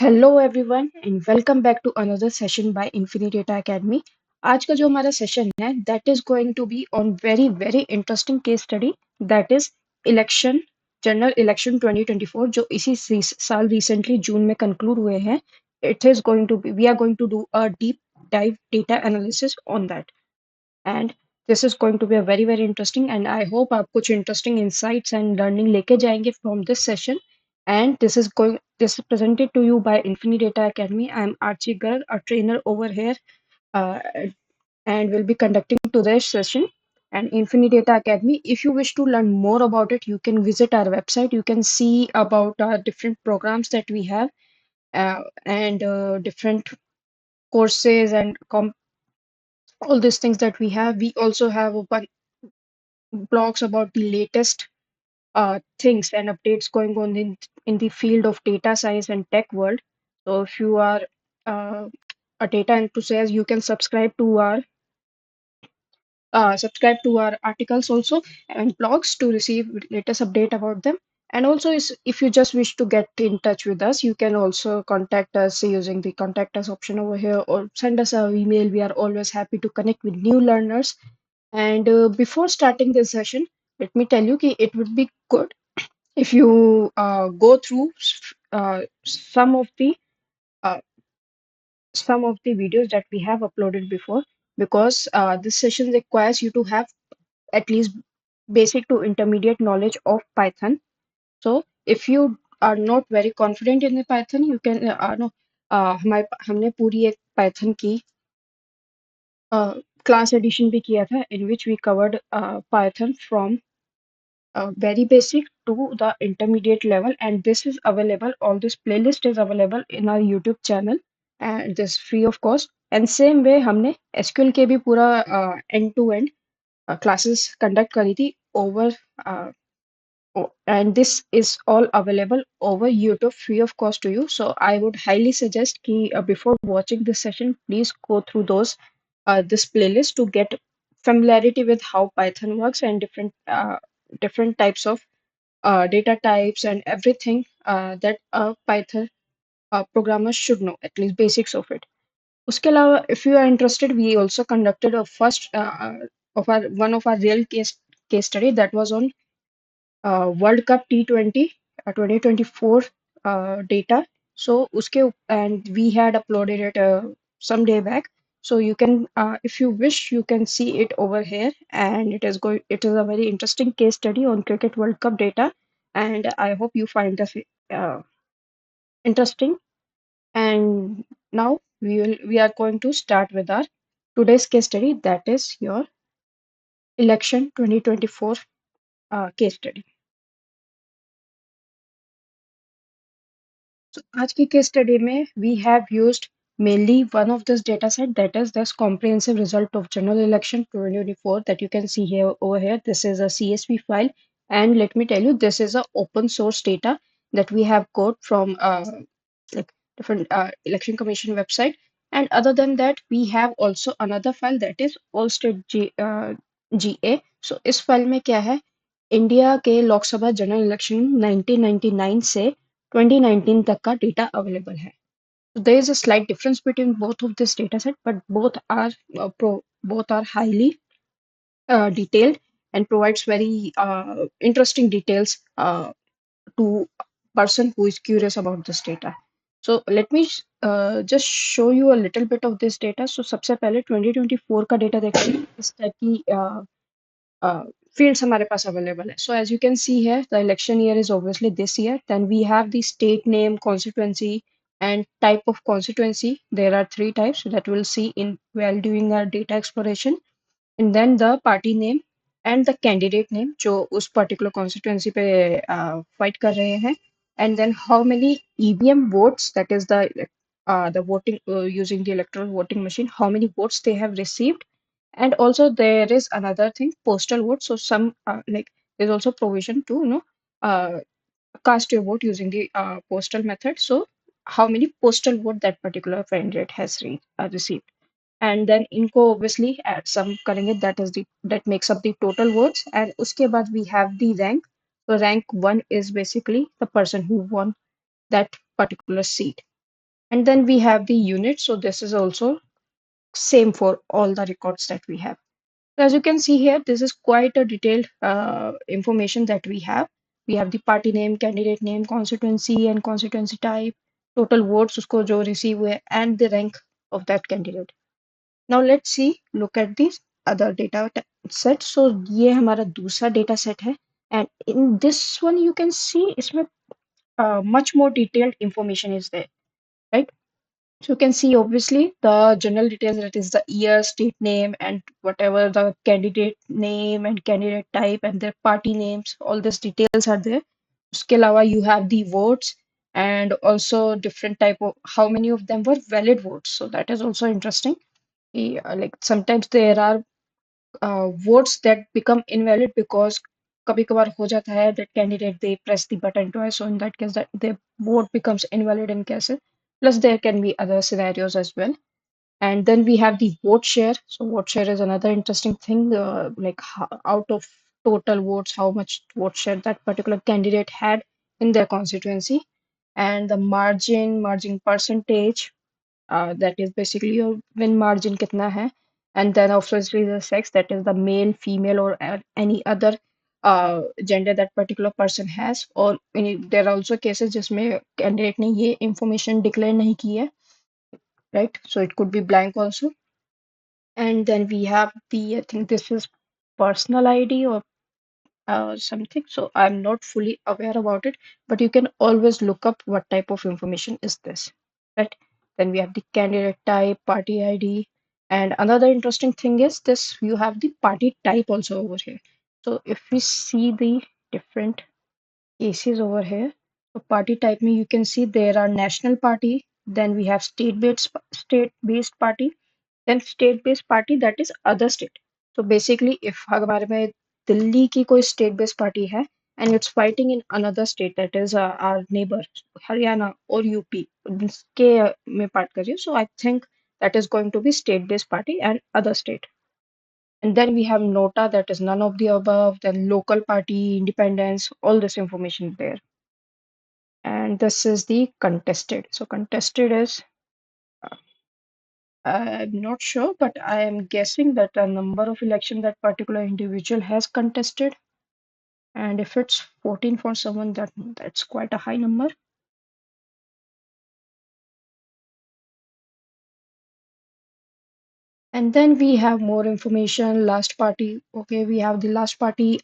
Hello everyone and welcome back to another session by Infinity Data Academy. आज का जो हमारा सेशन है that is going to be on very very interesting case study that is election general election 2024 जो साल recently June में conclude हुए हैं। It is going to be we are going to do a deep dive data analysis on that and this is going to be a very very interesting and I hope आप कुछ interesting insights and learning लेके जाएंगे from this session and this is presented to you by Infinity Data Academy. I am Archie Garg, a trainer over here, uh, and will be conducting today's session. And Infinity Data Academy, if you wish to learn more about it, you can visit our website. You can see about our different programs that we have, and different courses and all these things that we have. We also have blogs about the latest things and updates going on in the field of data science and tech world. So if you are uh, a data enthusiast, you can subscribe to our articles also and blogs to receive latest update about them. And also, if you just wish to get in touch with us, you can also contact us using the contact us option over here or send us an email. We are always happy to connect with new learners. And before starting this session, let me tell you that it would be good if you go through uh, some of the videos that we have uploaded before, because this session requires you to have at least basic to intermediate knowledge of Python. So if you are not very confident in the Python, you can no हमारे हमने पूरी एक Python की class edition भी किया था in which we covered Python from very basic to the intermediate level, and this is available, all this playlist is available in our YouTube channel and this free of cost. And same way हमने SQL के भी पूरा end to end classes conduct करी थी over uh, and this is all available over YouTube free of cost to you. So I would highly suggest कि before watching this session, please go through this playlist to get familiarity with how Python works and different types of data types and everything that a Python programmer should know, at least basics of it. उसके अलावा, if you are interested, we also conducted a first of our one of our real case study that was on World Cup T20 2024 data. So uske and we had uploaded it some day back. So you can, if you wish, you can see it over here. And it is a very interesting case study on Cricket World Cup data. And I hope you find this interesting. And now we are going to start with our today's case study, that is your election 2024 case study. So आज की case study में we have used mainly one of this data set, that is this comprehensive result of general election 2024 that you can see here over here. This is a CSV file, and let me tell you, this is a open source data that we have got from like different election commission website. And other than that, we have also another file that is all state GA. So इस file में क्या है, India के Lok Sabha general election 1999 से 2019 तक का data available है. So there is a slight difference between both of this data set, but both are highly detailed and provides very interesting details to person who is curious about this data. So let me just show you a little bit of this data. So सबसे पहले 2024 का data देखते हैं, इस type की fields हमारे पास available है. So as you can see here, the election year is obviously this year. Then we have the state name, constituency, and type of constituency. There are three types that we'll see in while doing our data exploration. And then the party name and the candidate name जो उस particular constituency पे fight कर रहे हैं. And then how many EVM votes, that is the voting using the electoral voting machine, how many votes they have received. And also there is another thing, postal vote. So some like there's also provision to uh, cast your vote using the postal method. So how many postal vote that particular candidate has received. And then इनको obviously add some करेंगे, that makes up the total votes. And उसके बाद we have the rank. So rank 1 is basically the person who won that particular seat. And then we have the unit. So this is also same for all the records that we have. So as you can see here, this is quite a detailed information that we have. We have the party name, candidate name, constituency and constituency type, total votes उसको जो receive हुए, and the rank of that candidate. Now let's see, look at this other data set. So ये हमारा दूसरा data set है, and in this one you can see इसमें much more detailed information is there, right? So you can see obviously the general details, that is the year, state name, and whatever the candidate name and candidate type and their party names, all these details are there. उसके अलावा you have the votes and also different type of how many of them were valid votes. So that is also interesting. Like sometimes there are votes that become invalid because कभी कभार हो जाता है that candidate they press the button twice, so in that case that their vote becomes invalid in cases. Plus there can be other scenarios as well. And then we have the vote share. So vote share is another interesting thing, like out of total votes, how much vote share that particular candidate had in their constituency, and the margin percentage, that is basically your win margin kitna hai, and then obviously the sex, that is the male, female, or any other gender that particular person has. Or there are also cases जिसमें candidate ने ये information declare नहीं की है, right? So it could be blank also. And then we have the, I think this is personal ID or something. So I'm not fully aware about it, but you can always look up what type of information is this, right? Then we have the candidate type, party ID, and another interesting thing is this, you have the party type also over here. So if we see the different cases over here, so party type me, you can see there are national party, then we have state-based party, then state-based party, that is other state. So basically, if हमारे में दिल्ली की कोई state-based party है and it's fighting in another state, that is our neighbor Haryana or UP, इसके में part कर रही हूँ. So I think that is going to be state-based party and other state. And then we have nota, that is none of the above. Then local party, independence, all this information there. And this is the contested. So contested is, I'm not sure, but I am guessing that the number of election that particular individual has contested. And if it's 14 for someone, that's quite a high number. And then we have more information, last party. Okay, we have the last party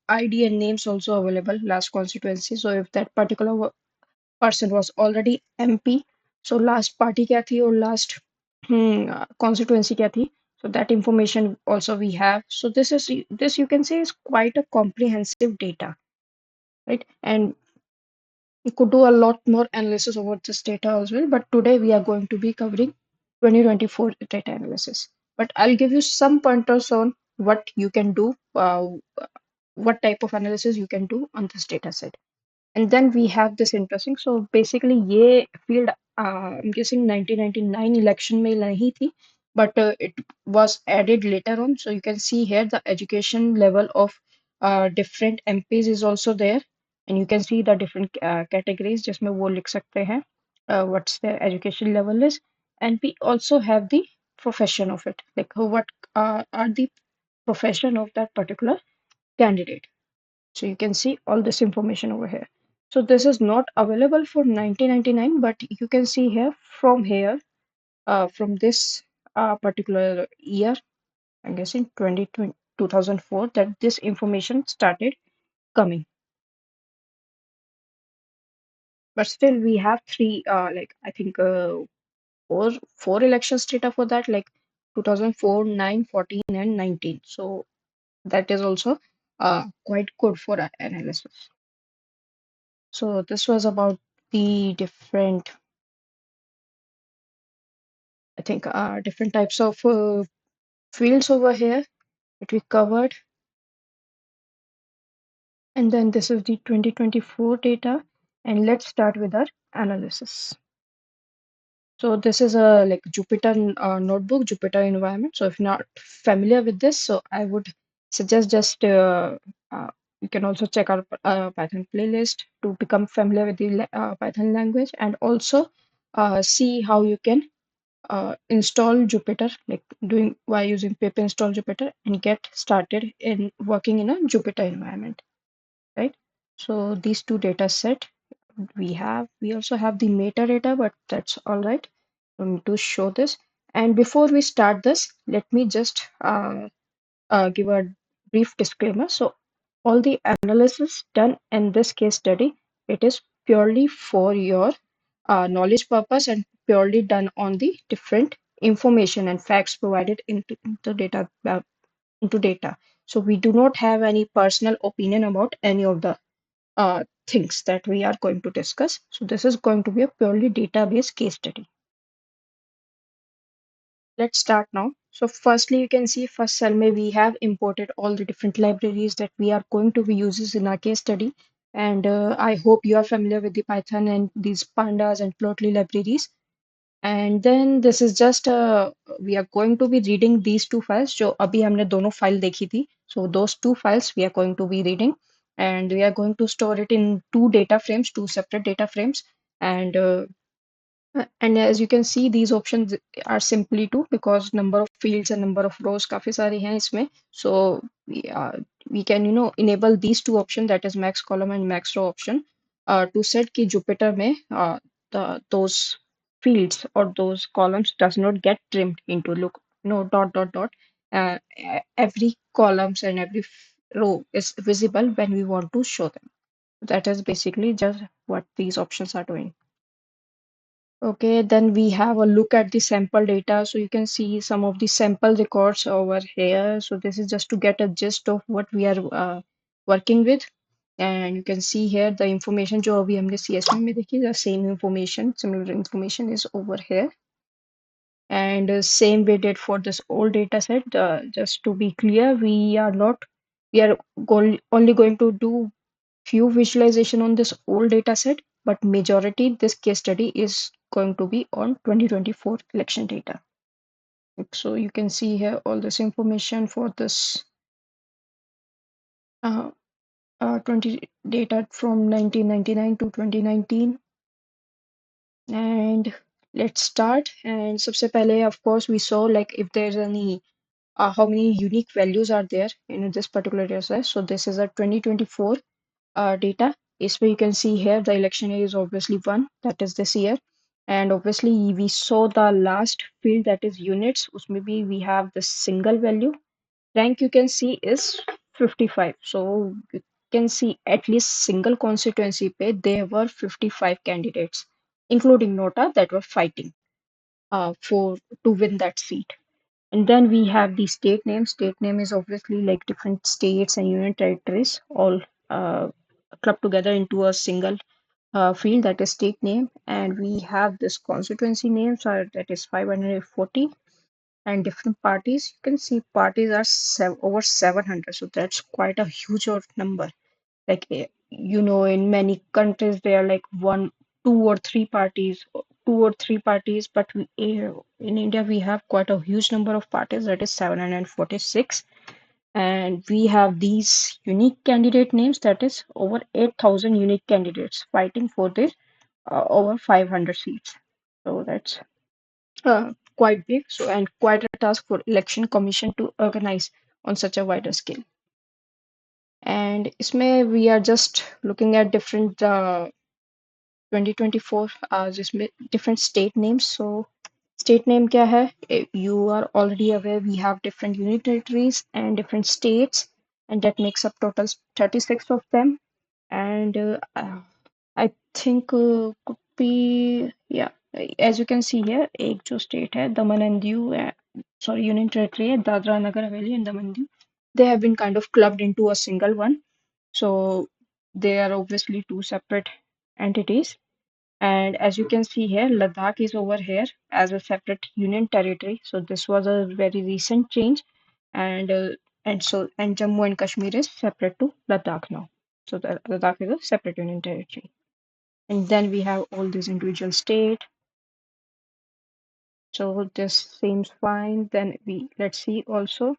ID and names also available, last constituency. So if that particular person was already MP, so last party क्या थी और last constituency क्या थी, so that information also we have. So this you can say is quite a comprehensive data, right? And we could do a lot more analysis over this data as well, but today we are going to be covering 2024 data analysis. But I'll give you some pointers on what you can do, what type of analysis you can do on this data set. And then we have this interesting. So basically, ये field I'm guessing 1999 election में नहीं थी, but it was added later on. So you can see here the education level of different MPs is also there, and you can see the different categories. जिसमें वो लिख सकते हैं what's their education level is, and we also have the profession of it, like what are the profession of that particular candidate. So you can see all this information over here. So this is not available for 1999, but you can see here from here, from this particular year, I'm guessing 2004, that this information started coming. But still, we have three, like I think four elections data for that, like 2004, 9, 14, and 19. So that is also quite good for analysis. So this was about the different, I think, different types of fields over here that we covered. And then this is the 2024 data. And let's start with our analysis. So this is a like Jupyter notebook, Jupyter environment. So if you're not familiar with this, so I would suggest just you can also check our Python playlist to become familiar with the Python language. And also see how you can install Jupyter, like doing by using pip install Jupyter and get started in working in a Jupyter environment, right? So these two data set we have. We also have the metadata, but that's all right. We need to show this. And before we start this, let me just give a brief disclaimer. So all the analysis done in this case study, it is purely for your knowledge purpose and purely done on the different information and facts provided into data. So we do not have any personal opinion about any of the things that we are going to discuss. So this is going to be a purely database case study. Let's start now. So firstly, you can see for Salme, we have imported all the different libraries that we are going to be using in our case study. And I hope you are familiar with the Python and these pandas and plotly libraries. And then this is just we are going to be reading these two files जो अभी हमने दोनों file देखी थी. So those two files we are going to be reading, and we are going to store it in two data frames, two separate data frames. And as you can see, these options are simply two because number of fields and number of rows काफी सारी हैं इसमें. So we can enable these two options, that is max column and max row option, to set कि Jupyter में those fields or those columns does not get trimmed into look dot dot dot. Every columns and every row is visible when we want to show them. That is basically just what these options are doing. Okay, then we have a look at the sample data. So you can see some of the sample records over here. So this is just to get a gist of what we are working with. And you can see here the information जो अभी हमने CSV में देखी, the same information, similar information is over here. And same we did for this old data set. Just to be clear, we are only going to do few visualization on this old data set, but majority this case study is going to be on 2024 election data. So you can see here all this information for this 20 data from 1999 to 2019. And let's start. And सबसे पहले, of course, we saw like if there's any how many unique values are there in this particular data set. So this is a 2024 data. Is where you can see here the election year is obviously one, that is this year. And obviously we saw the last field, that is units. Usme bhi we have the single value. Rank you can see is 55. So you can see at least single constituency pe there were 55 candidates, including Nota, that were fighting for to win that seat. And then we have the state name. State name is obviously like different states and union territories all uh, clubbed together into a single field, that is state name. And we have this constituency names are, that is 540. And different parties, you can see parties are over 700. So that's quite a huge number. Like in many countries there are like one, two or three parties, but in India we have quite a huge number of parties, that is 746. And we have these unique candidate names, that is over 8,000 unique candidates fighting for this over 500 seats. So that's quite big. So and quite a task for election commission to organize on such a wider scale. And इसमें we are just looking at different 2024 जिसमें different state names. So state name क्या है? You are already aware we have different union territories and different states, and that makes up total 36 of them. And I think could be, yeah, as you can see here, एक जो state है दमन and Diu, sorry, union territory है Dadra Nagar Haveli and Daman Diu, they have been kind of clubbed into a single one. So they are obviously two separate entities. And as you can see here, Ladakh is over here as a separate union territory. So this was a very recent change, and Jammu and Kashmir is separate to Ladakh now. So the Ladakh is a separate union territory. And then we have all these individual state. So this seems fine. Then let's see also.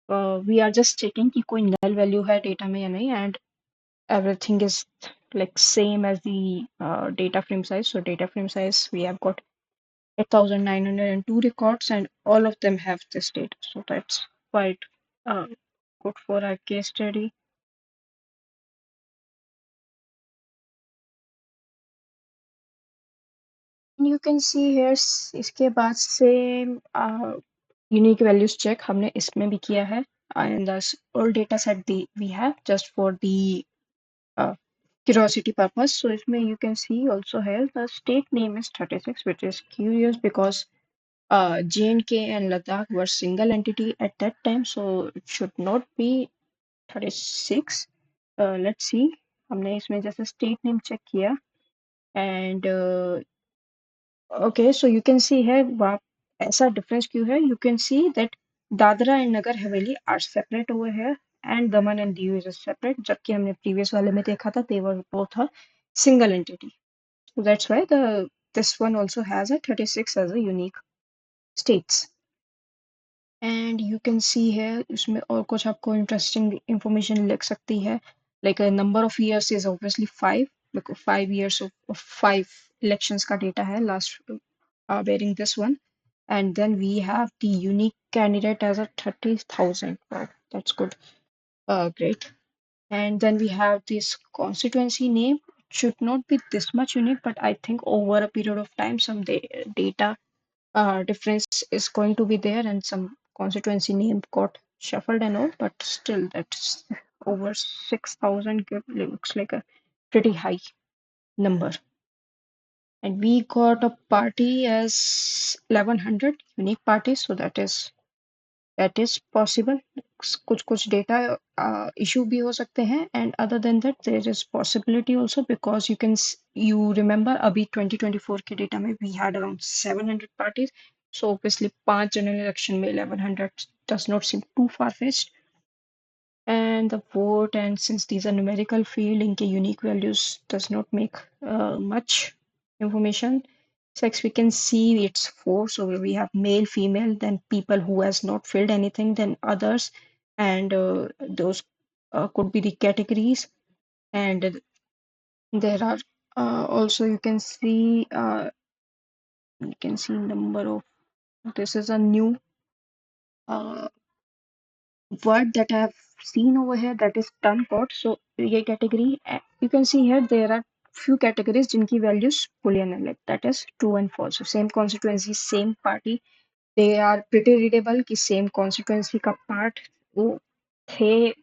We are just checking कि कोई null value है data में या नहीं, and everything is like same as the data frame size. So data frame size, we have got 8,902 records, and all of them have this data. So that's quite uh, good for our case study. And you can see here इसके बाद same unique values check हमने इसमें भी किया है, and the all data set we have just for the uh, curiosity purpose. So इसमें you can see also here the state name is 36, which is curious because J&K and Ladakh were single entity at that time, so it should not be 36. Let's see, हमने इसमें जैसे state name check किया, and okay, so you can see here ऐसा difference क्यों है? You can see that Dadra and Nagar Haveli are separate over here, and Daman and Diu is separate, जबकि हमने previous वाले में देखा था they were both a single entity. So that's why this one also has a 36 as a unique states. And you can see here इसमें और कुछ आपको interesting information लिख सकती है, like a number of years is obviously 5, because 5 years of 5 elections का data है last bearing this one. And then we have the unique candidate as a 30,000. Wow, that's good. Great. And then we have this constituency name. Should not be this much unique, but I think over a period of time, some data difference is going to be there, and some constituency name got shuffled and all, but still, that's over 6,000 looks like a pretty high number. And we got a party as 1100 unique parties, so that is possible. कुछ कुछ data issue भी हो सकते हैं, and other than that there is possibility also, because you remember अभी 2024 के data में we had around 700 parties, so obviously 5 general election में 1100 does not seem too far-fetched. And the vote, and since these are numerical field, इनके unique values does not make much information. Sex, we can see it's 4, so we have male, female, then people who has not filled anything, then others, and those could be the categories. And there are also you can see number of, this is a new uh, word that I have seen over here, that is ton code. So ये category, you can see here there are few categories जिनकी values boolean है, like that is true and false. So same constituency, same party, they are pretty readable कि same constituency का part वो थे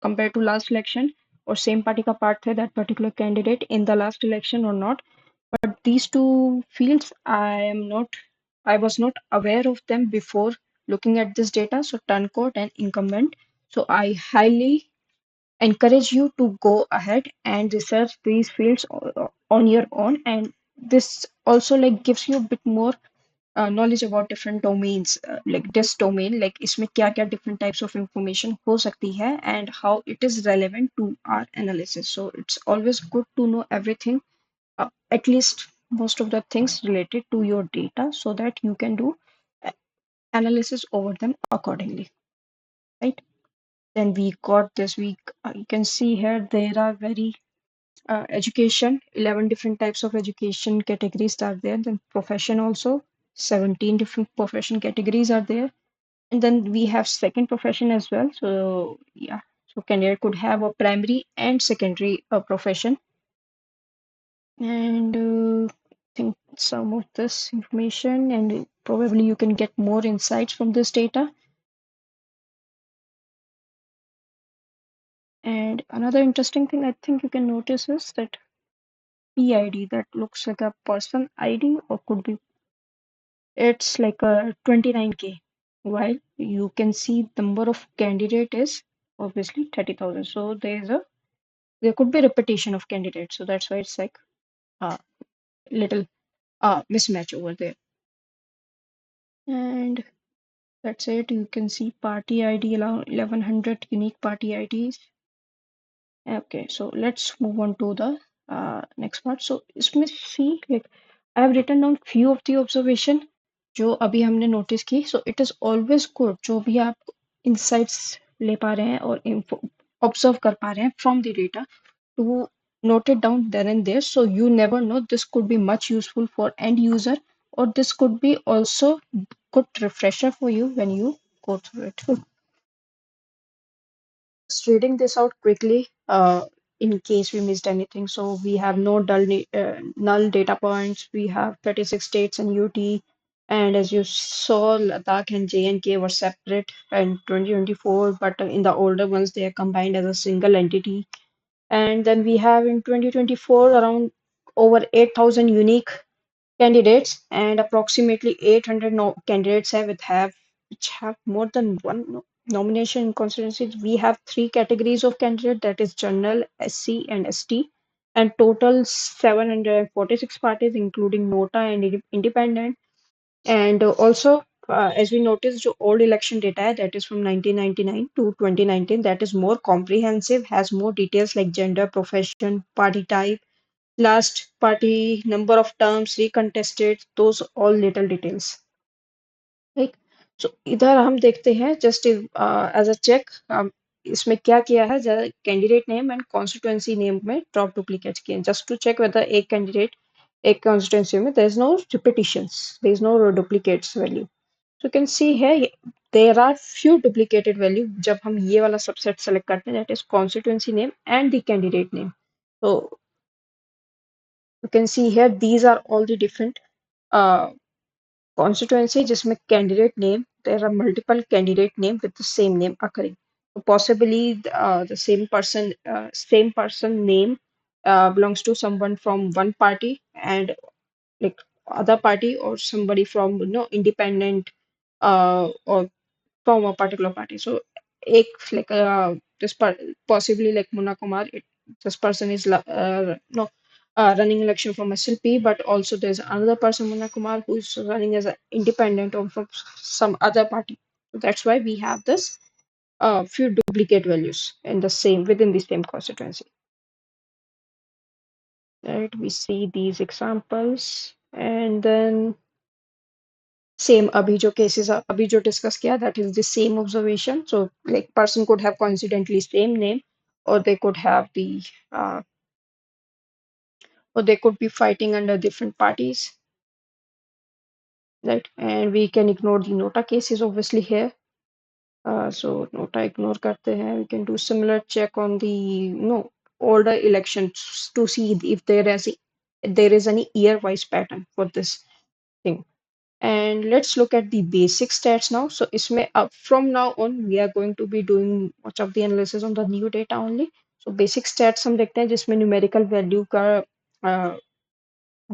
compared to last election, और same party का part थे that particular candidate in the last election or not. But these two fields I was not aware of them before looking at this data. So turncoat and incumbent. So I highly encourage you to go ahead and research these fields on your own, and this also like gives you a bit more knowledge about different domains, like this domain, like इसमें क्या क्या different types of information हो सकती है, and how it is relevant to our analysis. So it's always good to know everything, at least most of the things related to your data, so that you can do uh, analysis over them accordingly, right? Then we got this week, you can see here there are very education, 11 different types of education categories are there. Then profession also, 17 different profession categories are there. And then we have second profession as well. So yeah, so candidate could have a primary and secondary profession. And I think some of this information, and probably you can get more insights from this data. And another interesting thing I think you can notice is that PID, that looks like a person ID, or could be, it's like a 29K, while you can see number of candidate is obviously 30,000. So there could be repetition of candidates. So that's why it's like a little mismatch over there. And that's it. You can see party ID, 1100 unique party IDs. Okay, so let's move on to the next part. So इसमें see, like I have written down few of the observation जो अभी हमने notice की. So it is always good जो भी आप insights ले पा रहे हैं और info observe कर पा रहे हैं from the data, to note it down then and there, so you never know, this could be much useful for end user, or this could be also good refresher for you when you go through it. Just reading this out quickly, in case we missed anything. So we have no null data points. We have 36 states and UT. And as you saw, Ladakh and JNK were separate in 2024, but in the older ones, they are combined as a single entity. And then we have in 2024 around over 8,000 unique candidates, and approximately 800 candidates have which have more than one nomination in constituencies. We have three categories of candidate, that is general, SC, and ST, and total 746 parties, including Nota and independent. And also, as we noticed, the old election data that is from 1999 to 2019, that is more comprehensive, has more details like gender, profession, party type, last party, number of terms recontested, those all little details. Right. So इधर हम देखते हैं just as a check, इसमें क्या किया है, candidate name and constituency name में drop duplicates किए जस्ट टू चेक वेदर एक कैंडिडेट एक कॉन्स्टिट्यूएंसी में there is no repetitions, there is no duplicates value. So you can see here there are few duplicated value जब हम ये वाला subset select करते हैं, that is constituency name and the candidate name. So you can see here these are all the different uh, constituency जिसमें candidate name, there are multiple candidate name with the same name occurring. So possibly the same person name belongs to someone from one party, and like other party, or somebody from independent or from a particular party. So एक like possibly like Munna Kumar, this person is no running election from SLP, but also there's another person, Munna Kumar, who is running as an independent or from some other party. So that's why we have this few duplicate values in the same within the same constituency. Right, we see these examples, and then same अभी जो cases अभी जो discuss किया, that is the same observation. So like person could have coincidentally same name, or they could have uh, or they could be fighting under different parties, right? And we can ignore the nota cases obviously here. So nota ignore karte hain. We can do similar check on the older elections to see if there is any year wise pattern for this thing. And let's look at the basic stats now. So isme, from now on, we are going to be doing much of the analysis on the new data only. So basic stats हम देखते हैं जिसमें numerical value का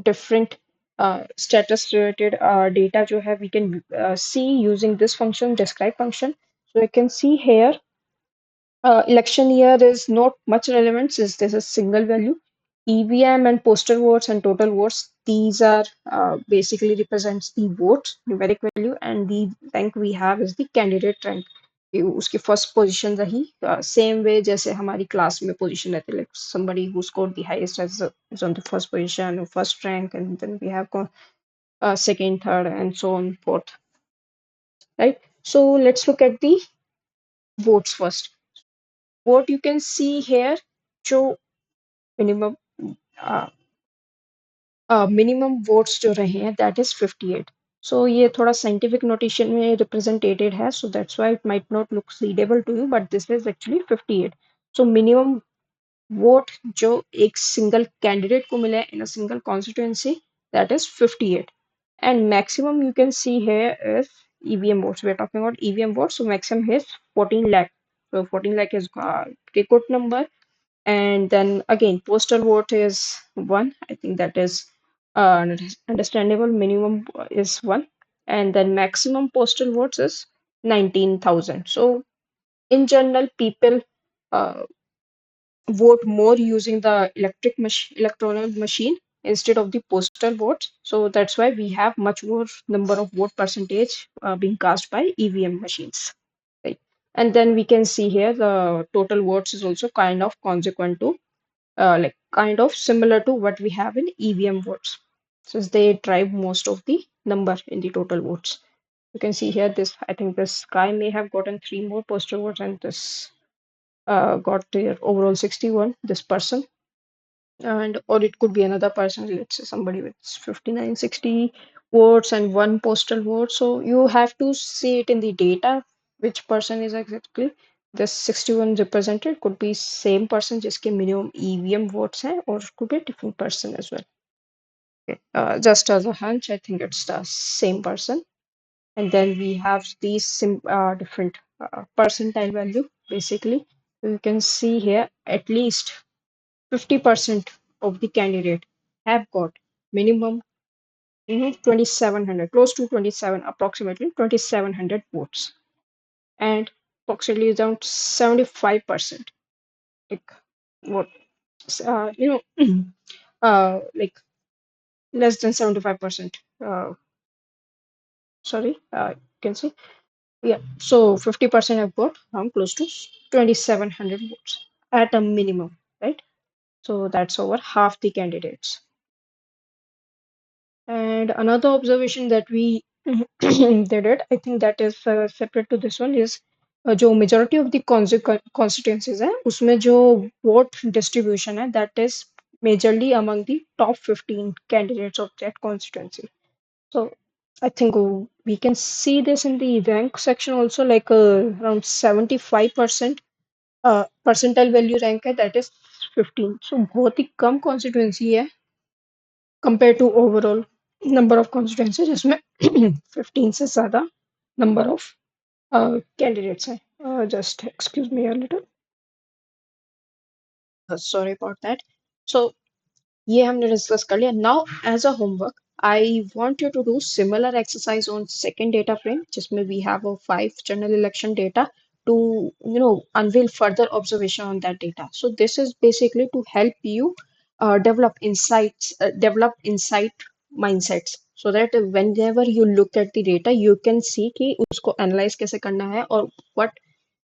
different status related data जो है we can see using this function, describe function. So you can see here election year is not much relevant since there's a single value. EVM and postal votes and total votes, these are basically represents the vote numeric value, and the rank we have is the candidate rank. कि उसकी first position रही same way जैसे हमारी class में position रहती है like somebody who scored the highest is on the first position, first rank, and then we have second, third, and so on forth, right? So let's look at the votes first. What you can see here, जो minimum uh, minimum votes जो रहे हैं that is 58. So ये थोड़ा scientific notation में represented है, so that's why it might not look readable to you, but this is actually 58. So minimum vote जो एक single candidate को मिला है in a single constituency, that is 58. And maximum you can see here is EVM votes. We're talking about EVM votes, so maximum is 14 lakh. So 14 lakh is pretty good number. And then again, postal vote is one. I think that is understandable. Minimum is one, and then maximum postal votes is 19,000. So in general, people uh, vote more using the electoral machine instead of the postal votes. So that's why we have much more number of vote percentage being cast by EVM machines. Right. And then we can see here the total votes is also kind of consequent to like kind of similar to what we have in EVM votes, since they drive most of the number in the total votes. You can see here this, I think this guy may have gotten three more postal votes, and this got their overall 61, this person. and or it could be another person, let's say somebody with 59, 60 votes and one postal vote. So you have to see it in the data which person is exactly this 61 represented. Could be same person जिसके minimum EVM votes हैं, or it could be a different person as well. Okay. Just as a hunch, I think it's the same person. And then we have these different percentile value. Basically, you can see here at least 50% of the candidate have got minimum 2700, close to 27, approximately 2700 votes, and approximately around 75%, like what like less than 75%, sorry, you can see, yeah, so 50% have got around close to 2700 votes at a minimum, right? So that's over half the candidates. And another observation that we did it, I think that is separate to this one, is जो majority of the constituencies है उसमें जो vote distribution है, that is majorly among the top 15 candidates of that constituency. So I think we can see this in the rank section also, like around 75% percentile value rank है, that is 15. So बहुत ही कम constituency है compared to overall number of constituencies जिसमें 15 से ज़्यादा number of candidates हैं. Just excuse me a little. Sorry about that. So ये हमने discuss कर लिया. Now as a homework, I want you to do similar exercise on second data frame जिसमें we have a 5 general election data to unveil further observation on that data. So this is basically to help you develop insight mindsets, so that whenever you look at the data you can see कि उसको analyze कैसे करना है, और what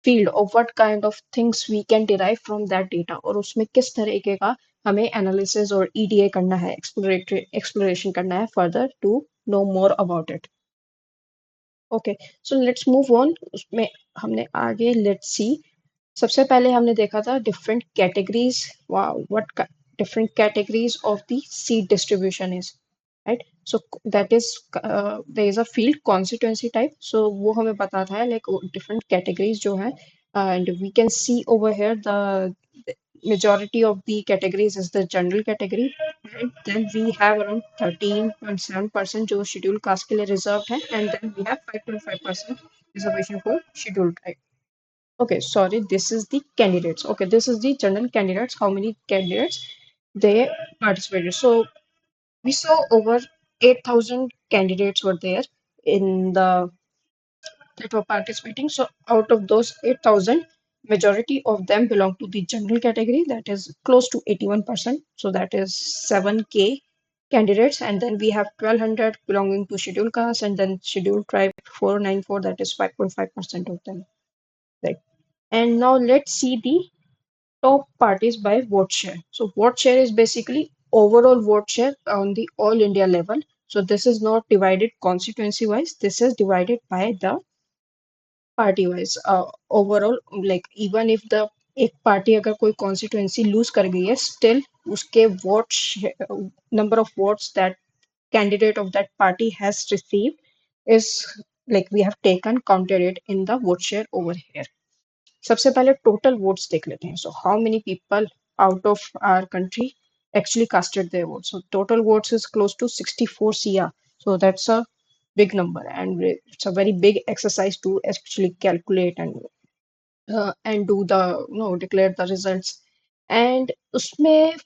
field of what kind of things we can derive from that data, और उसमें किस तरीके का हमें एनालिसिस और ईडीए करना है, एक्सप्लोरेटरी एक्सप्लोरेशन करना है further to know more about it. Okay, so let's move on. उसमें हमने आगे लेट्स सी, सबसे पहले हमने देखा था different categories, what different categories of the seat distribution is, right? So that is there is a field constituency type. So वो हमें बताता है लाइक डिफरेंट कैटेगरीज जो है, and we can see over here the majority of the categories is the general category, and then we have around 13.7% जो scheduled caste के लिए reserved है, and then we have 5.5% reservation for scheduled tribe. Okay, sorry, this is the candidates. Okay, this is the general candidates, how many candidates they participated. So we saw over 8,000 candidates were there in the that were participating. So out of those 8,000, majority of them belong to the general category, that is close to 81%. So that is 7K candidates. And then we have 1,200 belonging to scheduled caste, and then scheduled tribe 494, that is 5.5% of them. Right. And now let's see the top parties by vote share. So vote share is basically overall vote share on the all India level. So this is not divided constituency wise. This is divided by the party wise overall, like even if the एक party अगर कोई constituency loose कर गई है, still उसके vote number of votes that candidate of that party has received is like we have taken counted it in the vote share over here. सबसे पहले total votes देख लेते हैं. So how many people out of our country actually casted their votes. So total votes is close to 64 CR. So that's a big number, and it's a very big exercise to actually calculate and do the declare the results. And usme,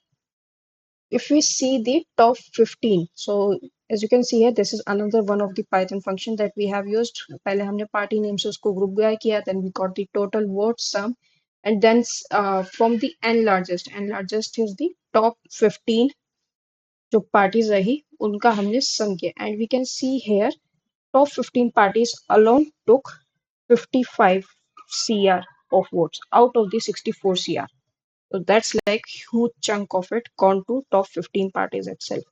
if we see the top 15, so as you can see here, this is another one of the Python function that we have used. पहले हमने party names से उसको group by किया, then we got the total vote sum, and then from the n largest is the top 15 जो parties रही उनका हमने sum किया, and we can see here top 15 parties alone took 55 CR of votes out of the 64 CR. So that's like huge chunk of it gone to top 15 parties itself.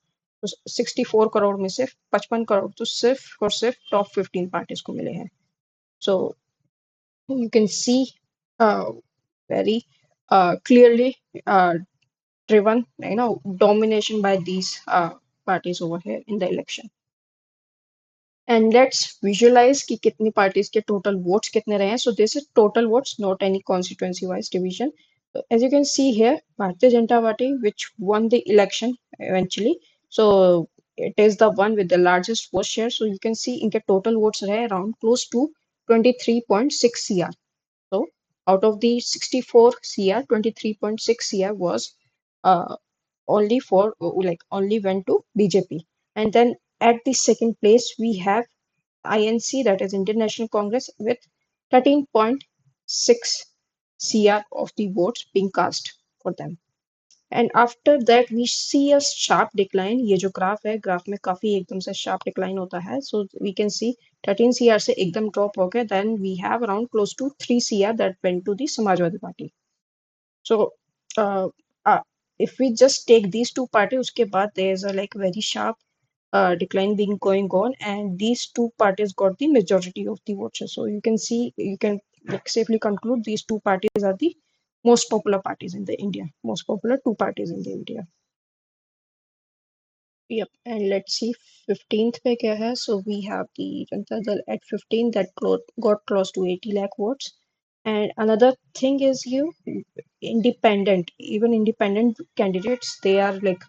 तो 64 करोड़ में से 55 करोड़ तो सिर्फ और सिर्फ टॉप 15 पार्टीज को मिले हैं. सो you can see very clearly driven, domination by these parties over here in the election. And let's visualize कि कितनी parties के total votes कितने रहे हैं. So this is total votes, not any constituency wise division. So as you can see here, Bharatiya Janata Party, which won the election eventually. So it is the one with the largest vote share. So you can see इनके total votes रहे around close to 23.6 CR. So out of the 64 CR, 23.6 CR was uh, only for like only went to BJP. And then at the second place we have INC, that is Indian National Congress, with 13.6 CR of the votes being cast for them. And after that we see a sharp decline. ये जो graph है, graph में काफी एकदम से sharp decline होता है. So we can see 13 CR से एकदम drop हो गया. Then we have around close to 3 CR that went to the Samajwadi Party. So uh, uh, if we just take these two parties, उसके बाद there is a like very sharp decline being going on, and these two parties got the majority of the votes. So you can see, you can like safely conclude these two parties are the most popular parties in the India, most popular two parties in the India. Yep, and let's see 15th पे क्या है. So we have the Janata Dal at 15 that got close to 80 lakh votes. And another thing is you independent, even independent candidates, they are like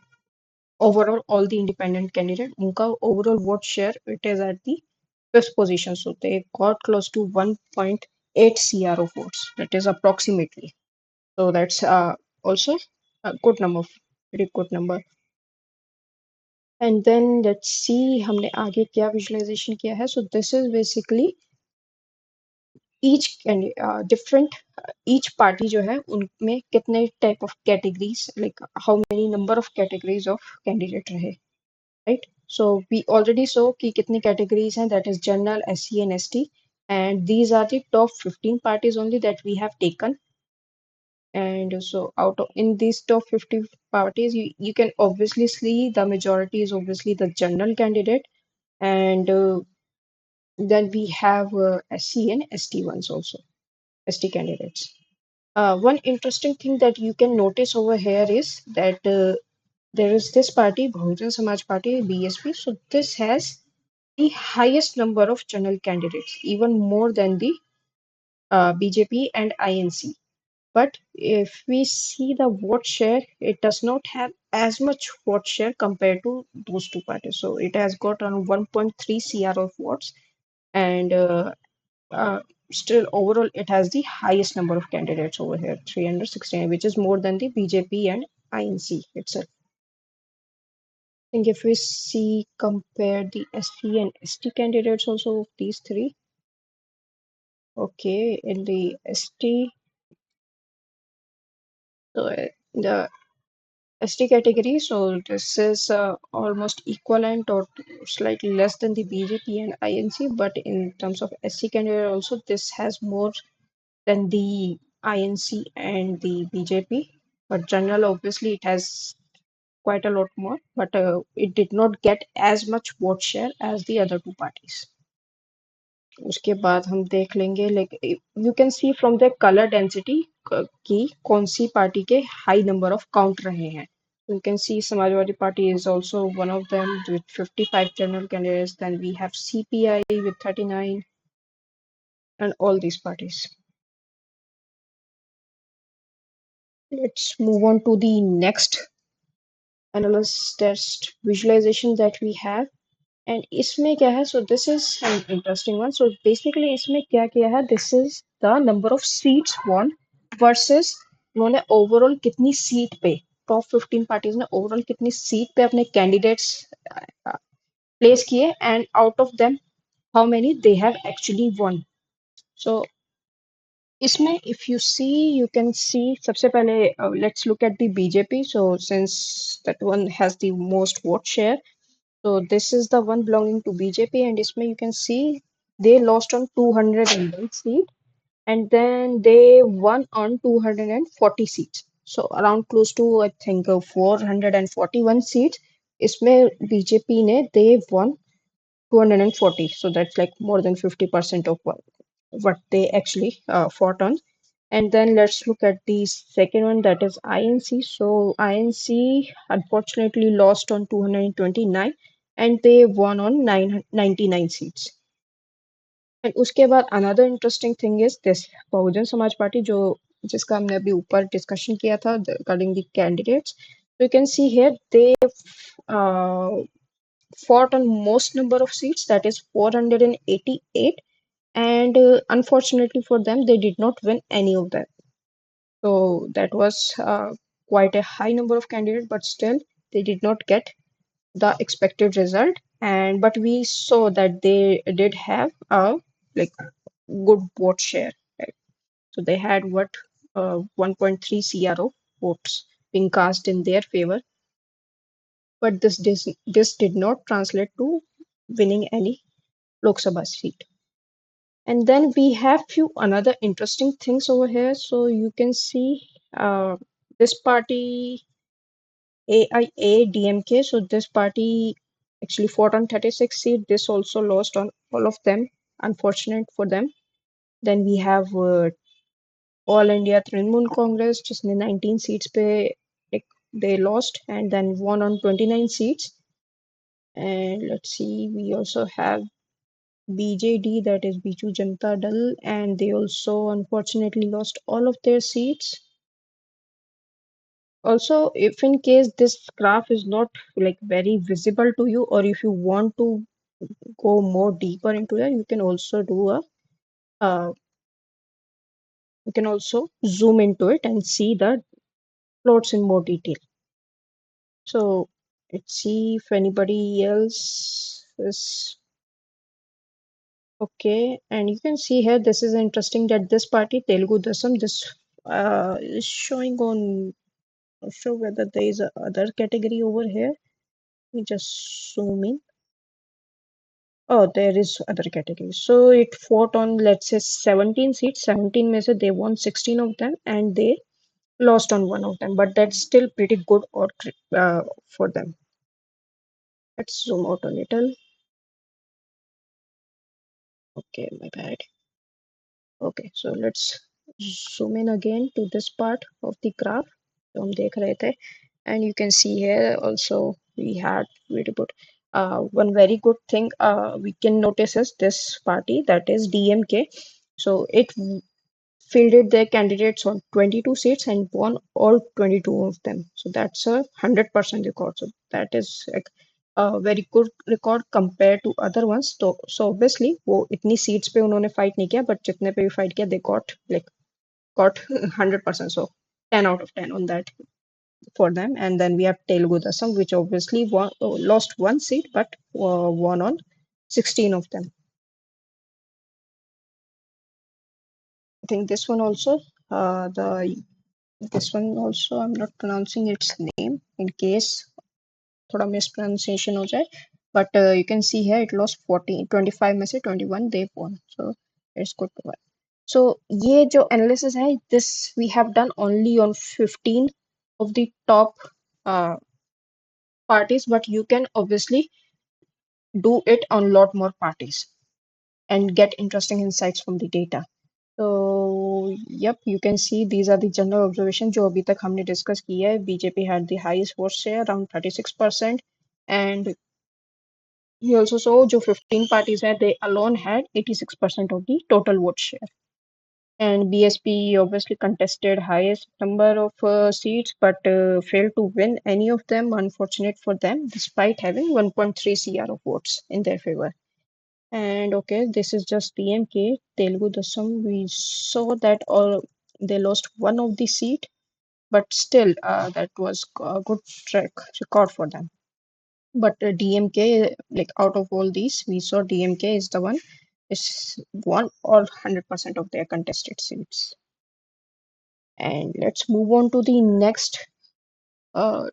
overall all the independent candidate, उनका overall vote share it is at the fifth position. So they got close to 1.8 CR of votes. That is approximately. So that's also a good number, pretty good number. And then let's see हमने आगे क्या visualization किया है. So this is basically each different each party जो है उनमें कितने type of categories, like how many number of categories of candidate रहे, right? So we already saw कि कितनी categories हैं, that is general, SC and ST, and these are the top 15 parties only that we have taken. And so out of in these top 50 parties, you can obviously see the majority is obviously the general candidate, and then we have SC and ST ones also, ST candidates. One interesting thing that you can notice over here is that there is this party, Bahujan Samaj Party, BSP. So this has the highest number of general candidates, even more than the BJP and INC. But if we see the vote share, it does not have as much vote share compared to those two parties. So it has got around 1.3 CR of votes, and uh, still overall it has the highest number of candidates over here, 369, which is more than the BJP and INC itself. I think if we see compare the SC and ST candidates also of these three, okay, in the ST, so the ST category, so this is almost equivalent or slightly less than the BJP and INC, but in terms of SC candidate also, this has more than the INC and the BJP. But general, obviously, it has quite a lot more, but it did not get as much vote share as the other two parties. उसके बाद हम देख लेंगे like you can see from the color density कि कौन सी party के high number of count रहे हैं. You can see Samajwadi Party is also one of them with 55 general candidates. Then we have CPI with 39 and all these parties. Let's move on to the next analysis test visualization that we have. And इसमें क्या है? So this is an interesting one. So basically इसमें क्या किया है? This is the number of seats won versus उन्होंने overall कितनी seat पे, टॉप 15 पार्टीज ने ओवरऑल कितनी सीट पे अपने कैंडिडेट्स प्लेस किए, and out of them how many they have actually won. So इसमें if you see, you can see सबसे पहले let's look at the BJP. So since that one has the most vote share, so this is the one belonging to BJP, and isme you can see they lost on 201 seat, and then they won on 240 seats. So around close to I think 441 seats. इसमें BJP ने they won 240. So that's like more than 50% of what they actually fought on. And then let's look at the second one, that is INC. So INC unfortunately lost on 229 and they won on 99 seats. And उसके बाद another interesting thing is this Bahujan Samaj party जो जिसका हमने अभी ऊपर discussion किया था regarding the candidates. So you can see here they uh, fought on most number of seats, that is 488, and unfortunately for them they did not win any of them. So that was quite a high number of candidates, but still they did not get the expected result. And but we saw that they did have a like good vote share, right? So they had what 1.3 CRO votes being cast in their favor, but this did not translate to winning any Lok Sabha seat. And then we have few another interesting things over here. So you can see this party AIA-DMK. So this party actually fought on 36 seats. This also lost on all of them. Unfortunate for them. Then we have All India Trinamool Congress, जिसने 19 seats पे like, they lost and then won on 29 seats. And let's see, we also have BJD, that is Biju Janata Dal, and they also unfortunately lost all of their seats. Also, if in case this graph is not like very visible to you, or if you want to go more deeper into that, you can also do a you can also zoom into it and see the plots in more detail. So let's see if anybody else is okay. And you can see here, this is interesting that this party, Telugu Desam, this is showing on, not sure whether there is a other category over here. Let me just zoom in. Oh, there is other category. So it fought on, let's say, 17 seats. 17 में से they won 16 of them and they lost on one of them. But that's still pretty good for them. Let's zoom out a little. Okay, my bad. Okay, so let's zoom in again to this part of the graph जो हम देख रहे थे. And you can see here also we had very good one very good thing we can notice is this party, that is DMK. So it fielded their candidates on 22 seats and won all 22 of them. So that's a 100% record. So that is like a very good record compared to other ones. So obviously वो इतनी seats पे उन्होंने fight नहीं किया, but जितने पे भी fight किया they got 100%. So 10 out of 10 on that for them. And then we have Telugu Desam, which obviously lost one seat but won on 16 of them. I think this one also, the this one also, I'm not pronouncing its name in case थोड़ा mispronunciation हो जाए. But you can see here it lost 25 में से 21 they won. So it's good to win. So ये जो analysis है, this we have done only on 15 of the top uh, parties, but you can obviously do it on lot more parties and get interesting insights from the data. So, yep, you can see these are the general observations जो अभी तक हमने discuss की है. BJP had the highest vote share, around 36%, and we also saw जो 15 parties हैं, they alone had 86% of the total vote share. And BSP obviously contested highest number of seats, but failed to win any of them. Unfortunate for them, despite having 1.3 CR of votes in their favor. And okay, this is just DMK, Telugu Desam. We saw that all they lost one of the seat, but still that was a good record for them. But DMK, like out of all these, we saw DMK is the one is won all 100% of their contested seats. And let's move on to the next uh,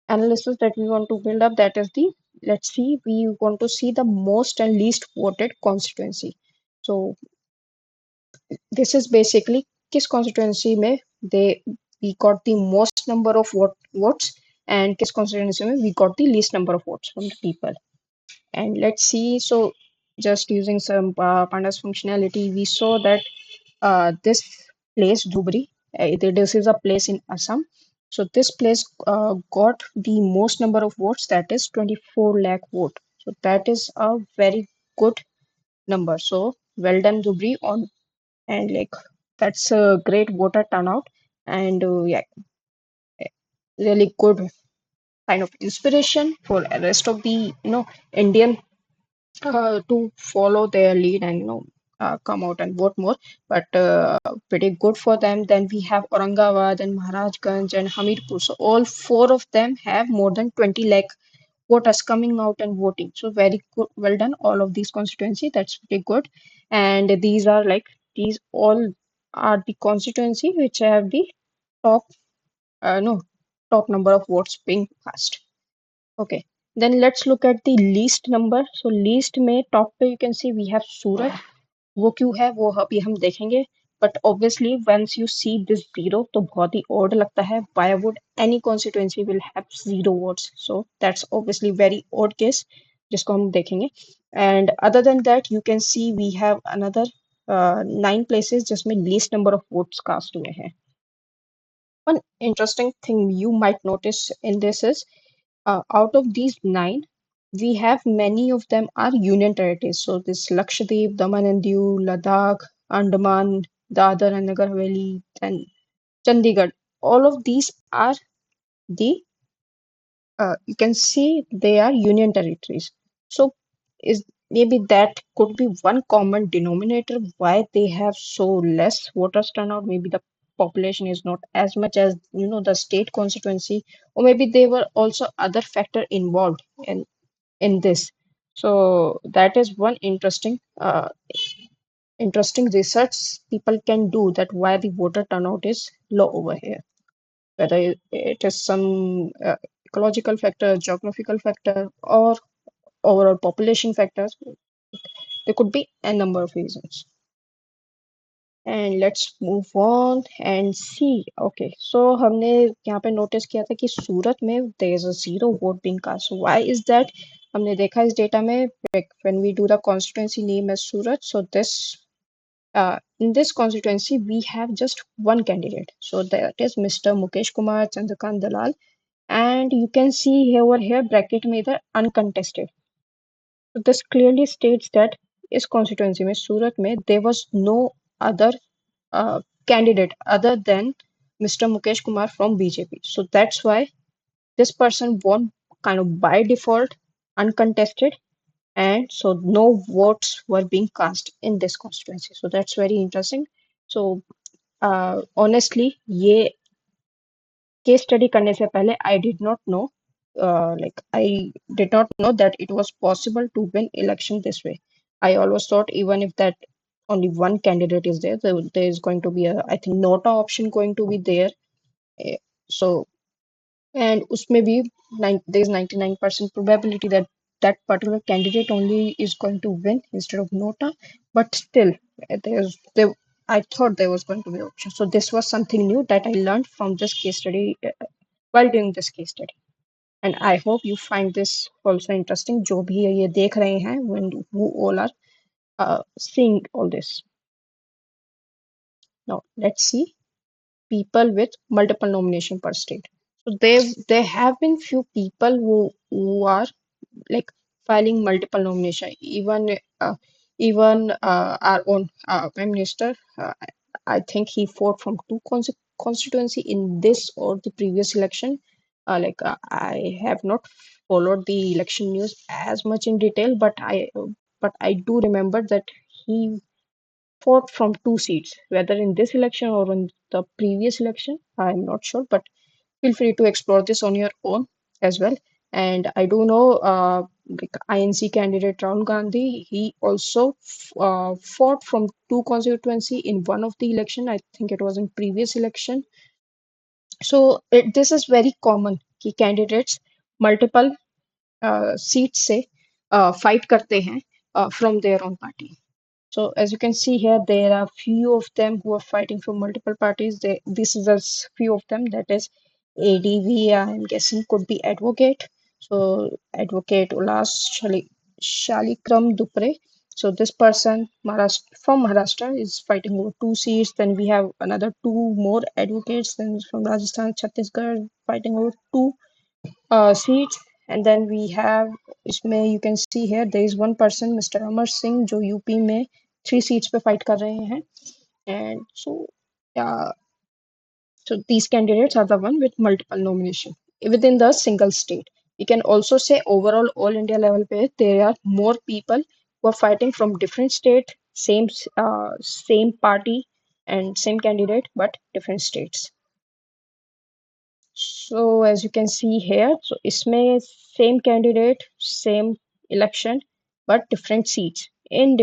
analysis that we want to build up. That is the, let's see, we want to see the most and least voted constituency. So this is basically किस constituency में they we got the most number of votes and किस constituency में we got the least number of votes from the people. And let's see, so just using some pandas functionality, we saw that this place Dhubri. This is a place in Assam. So this place got the most number of votes, that is 24 lakh vote. So that is a very good number. So well done, Dhubri, on and like that's a great voter turnout and yeah, really good kind of inspiration for the rest of the Indian to follow their lead and come out and vote more. But pretty good for them. Then we have Aurangabad and Maharajganj and Hamirpur. So all four of them have more than 20 lakh voters coming out and voting. So very good, well done. All of these constituency, that's pretty good. And these all are the constituency which have the top no top number of votes being cast. Okay, then let's look at the least number. So least में top पे you can see we have सूरत. वो क्यों है वो अभी हम देखेंगे. But obviously once you see this zero तो बहुत ही odd लगता है. Why would any constituency will have zero votes? So that's obviously very odd case जिसको हम देखेंगे. And other than that you can see we have another 9 places जिसमें least number of votes cast हुए हैं. One interesting thing you might notice in this is out of these 9, we have many of them are union territories. So this Lakshadweep, Daman and Diu, Ladakh, Andaman, Dadar and Nagar Haveli, and Chandigarh. All of these are the you can see they are union territories. So is maybe that could be one common denominator why they have so less voters turnout. Maybe the population is not as much as the state constituency, or maybe there were also other factor involved in this. So that is one interesting research people can do, that why the voter turnout is low over here. Whether it is some ecological factor, geographical factor, or overall population factors, there could be a number of reasons. And let's move on and see. Okay, so हमने यहाँ पे notice किया था कि सूरत में there is a zero vote being cast. So why is that? हमने देखा इस data में, like when we do the constituency name as Surat, so in this constituency we have just one candidate. So that is Mr. Mukesh Kumar Chandrakant Dalal, and you can see here over here bracket में इधर uncontested. So this clearly states that इस constituency में सूरत में there was no other candidate other than Mr. Mukesh Kumar from BJP. So that's why this person won kind of by default, uncontested, and so no votes were being cast in this constituency. So that's very interesting. So honestly, ये case study करने से पहले I did not know, I did not know that it was possible to win election this way. I always thought even if that only one candidate is there, there is going to be a, I think, nota option going to be there. Eh, So, and उसमें भी there is 99% probability that that particular candidate only is going to win instead of nota. But still, there. I thought there was going to be option. So this was something new that I learned from this case study while doing this case study. And I hope you find this also interesting. जो भी ये देख रहे हैं, when who all are seeing all this. Now let's see people with multiple nomination per state. So there have been few people who are like filing multiple nomination. Even our own prime minister, I think he fought from two constituency in this or the previous election. I have not followed the election news as much in detail, but I do remember that he fought from two seats, whether in this election or in the previous election. I'm not sure, but feel free to explore this on your own as well. And I do know like INC candidate Rahul Gandhi, he also fought from two constituency in one of the election. I think it was in previous election. So this is very common कि candidates multiple seats से fight करते हैं from their own party. So as you can see here, there are few of them who are fighting for multiple parties. This is a few of them. That is ADV. I'm guessing could be advocate. So advocate Ulas Shalikram Dupre. So this person from Maharashtra is fighting over two seats. Then we have another two more advocates. Then from Rajasthan, Chhattisgarh fighting over two seats. And then we have इसमें you can see here there is one person Mr. Amar Singh जो UP में 3 seats पे fight कर रहे हैं. And uh, so these candidates are the one with multiple nomination within the single state. You can also say overall all India level पे there are more people who are fighting from different state, same party and same candidate but different states. So as you can see here, so इसमें same candidate, same election, but different seats and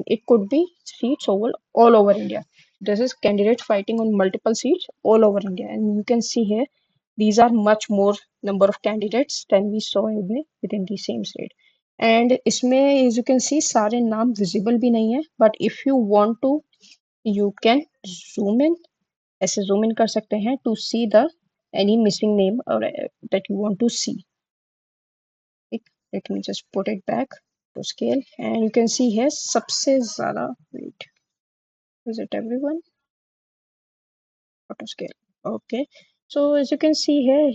it could be seats all over India. This is candidates fighting on multiple seats all over India, and you can see here these are much more number of candidates than we saw within the same state. And इसमें as you can see सारे नाम visible भी नहीं है, but if you want to, you can zoom in ऐसे zoom in कर सकते हैं to see the any missing name or that you want to see. Let me just put it back to scale and you can see here सबसे ज़्यादा wait, is it everyone? Auto scale. Okay. So as you can see here,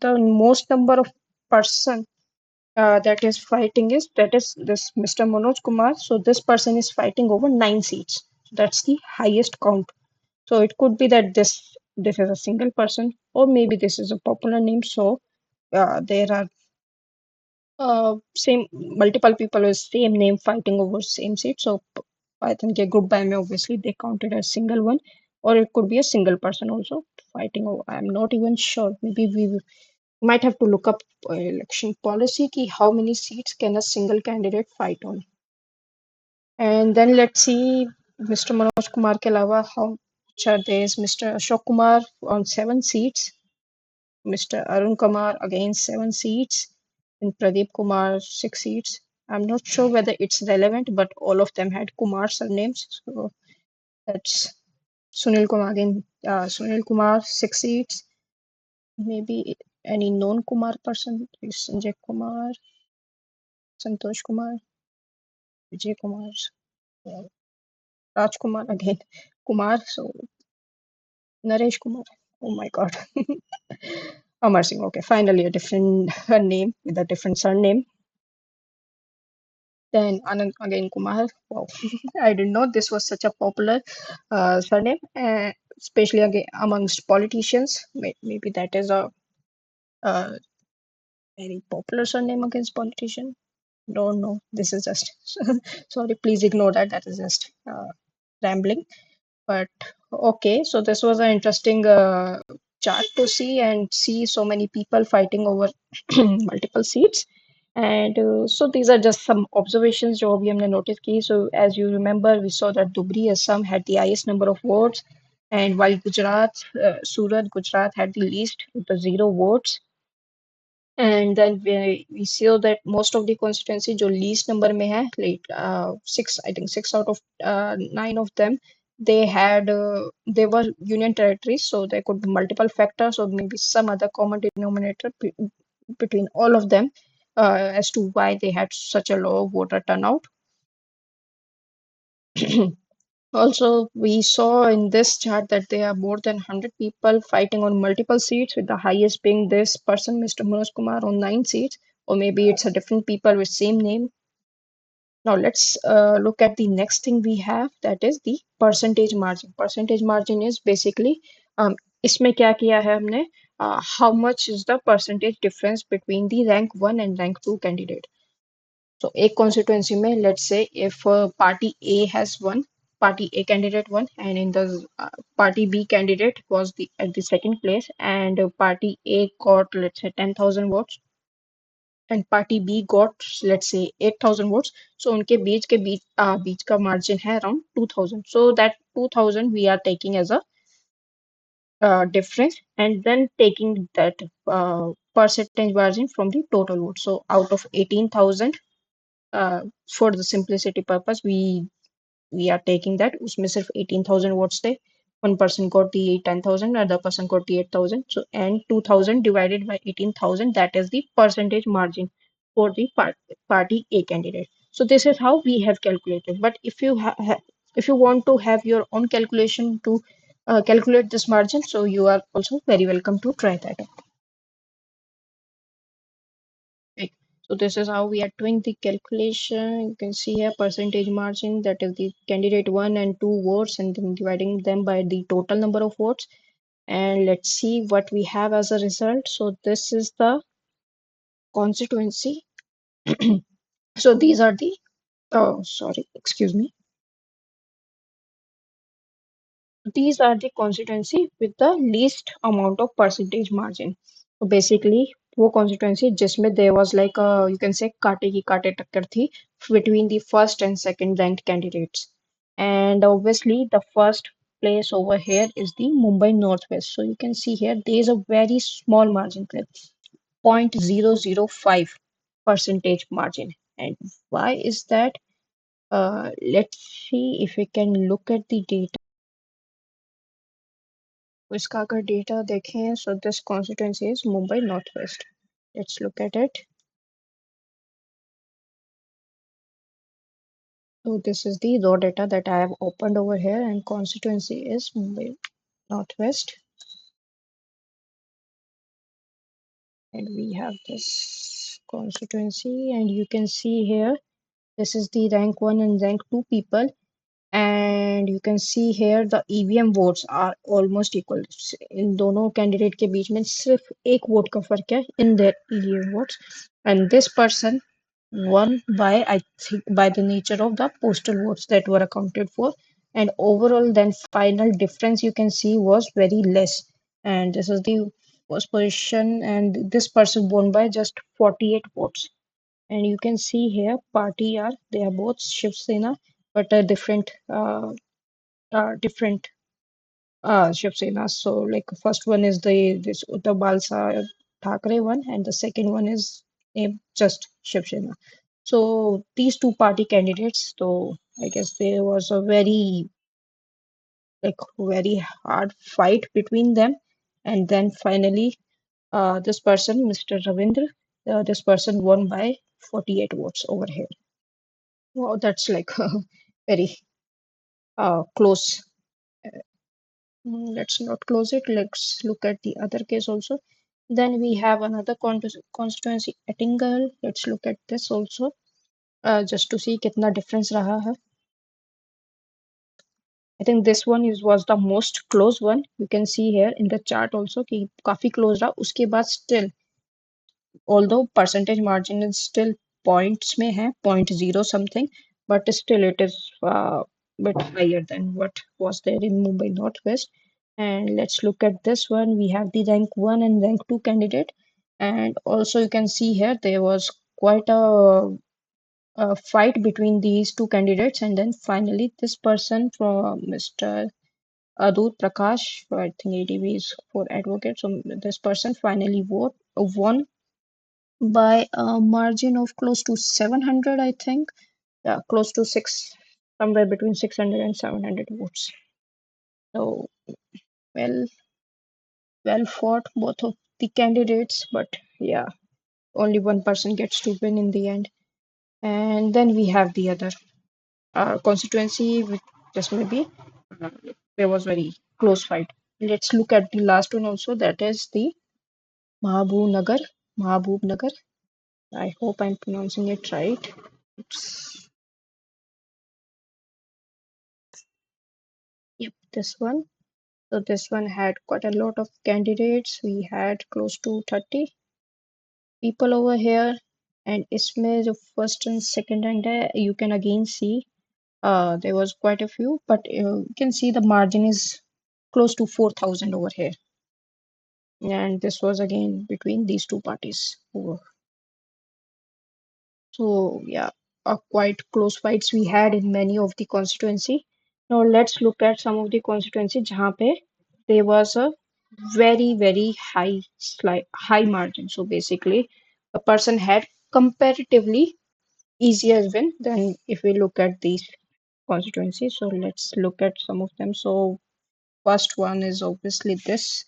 the most number of person that is fighting that is this Mr. Manoj Kumar. So this person is fighting over 9 seats. That's the highest count. So it could be that this is a single person, or maybe this is a popular name. So there are same multiple people with same name fighting over same seat. So I think a group by me obviously they counted as single one, or it could be a single person also fighting over. I'm not even sure. Maybe we might have to look up election policy ki how many seats can a single candidate fight on. And then let's see Mr. Manoj Kumar ke alawa how much are there is Mr. Ashok Kumar on 7 seats, Mr. Arun Kumar again 7 seats, and Pradeep Kumar 6 seats. I'm not sure whether it's relevant, but all of them had Kumar surnames. So that's Sunil Kumar again. Sunil Kumar 6 seats. Maybe any known Kumar person is Sanjay Kumar, Santosh Kumar, Vijay Kumar, yeah, Raj Kumar again, Kumar. So Naresh Kumar. Oh my God. Amar Singh. Okay, finally a different name with a different surname. Then Anand again Kumar. Wow, I didn't know this was such a popular surname, especially again amongst politicians. Maybe that is a very popular surname against politician. Don't know. This is just sorry. Please ignore that. That is just rambling. But okay, so this was an interesting chart to see and see so many people fighting over multiple seats. And so these are just some observations जो अभी हमने notice की. So as you remember, we saw that Dubri Assam had the highest number of votes, and while Surat, Gujarat had the least with the 0 votes. And then we see that most of the constituency जो least number में है, like six, I think 6 out of 9 of them, they were union territories, so there could be multiple factors or maybe some other common denominator between all of them as to why they had such a low voter turnout. Also, we saw in this chart that there are more than 100 people fighting on multiple seats, with the highest being this person, Mr. Manoj Kumar, on 9 seats, or maybe it's a different people with same name. Now let's look at the next thing we have, that is the percentage margin. Percentage margin is basically इसमें क्या किया है हमने, how much is the percentage difference between the rank 1 and rank 2 candidate. So एक constituency में, let's say if party A has won, party A candidate won, and in the party B candidate was at the second place, and party A got, let's say, 10,000 votes, and party B got, let's say, 8,000 votes. So उनके बीच का margin है around 2,000. So that 2,000 we are taking as a difference, and then taking that percentage margin from the total vote. So out of 18,000, for the simplicity purpose, we are taking that उसमें सिर्फ 18,000 votes थे. One person got the 10,000, other person got the 8,000. So and 2,000 divided by 18,000, that is the percentage margin for the party A candidate. So this is how we have calculated. But if you if you want to have your own calculation to calculate this margin, so you are also very welcome to try that. Okay. So this is how we are doing the calculation. You can see here percentage margin, that is the candidate one and two votes, and then dividing them by the total number of votes. And let's see what we have as a result. So this is the constituency. So these are the, oh, sorry, excuse me. These are the constituency with the least amount of percentage margin. So basically वो constituency जिसमें there was like a, you can say कांटे की कांटे टक्कर थी between the first and second ranked candidates. And obviously the first place over here is the Mumbai Northwest. So you can see here there is a very small margin there, 0.005 percentage margin. And why is that? Let's see if we can look at the data. तो इसका अगर data देखें, so this constituency is Mumbai Northwest. Let's look at it. So this is the raw data that I have opened over here, and constituency is Mumbai Northwest. And we have this constituency, and you can see here, this is the rank 1 and rank 2 people. And you can see here the EVM votes are almost equal. इन दोनों candidate के बीच में सिर्फ एक vote का फर्क है in their EVM votes. And this person won by, I think, by the nature of the postal votes that were accounted for. And overall then final difference you can see was very less. And this is the first position, and this person won by just 48 votes. And you can see here party are, they are both Shiv Sena, but different Shiv Sena. So like first one is the this Uddhav Balsa Thackeray one, and the second one is named just Shiv Sena. So these two party candidates, so I guess there was a very hard fight between them. And then finally this person, Mr. Ravindra, this person won by 48 votes over here. Wow, that's like very close. Let's not close it. Let's look at the other case also. Then we have another constituency, Ettingle. Let's look at this also, just to see कितना difference रहा है. I think this one was the most close one. You can see here in the chart also कि काफी close रहा. उसके बाद still, although percentage margin is still points में है, 0.0 something, but still it is bit higher than what was there in Mumbai Northwest. And let's look at this one. We have the rank 1 and rank 2 candidate. And also you can see here there was quite a fight between these two candidates. And then finally this person from Mr. Adut Prakash, I think ADV is for advocate. So this person finally won by a margin of close to 700, I think. Yeah, close to six, somewhere between 600 and 700 votes. So, well, well fought, both of the candidates, but yeah, only one person gets to win in the end. And then we have the other constituency, which just maybe uh, there was very close fight. Let's look at the last one also, that is the Mahabub Nagar. Mahabub Nagar. I hope I'm pronouncing it right. It's, yep, this one. So this one had quite a lot of candidates. We had close to 30 people over here. And इसमें जो first and second rank है, you can again see there was quite a few, but you can see the margin is close to 4,000 over here. And this was again between these two parties. So yeah, quite close fights we had in many of the constituency. Now let's look at some of the constituency जहाँ पे there was a very high margin. So basically, a person had comparatively easier win than if we look at these constituencies. So let's look at some of them. So first one is obviously this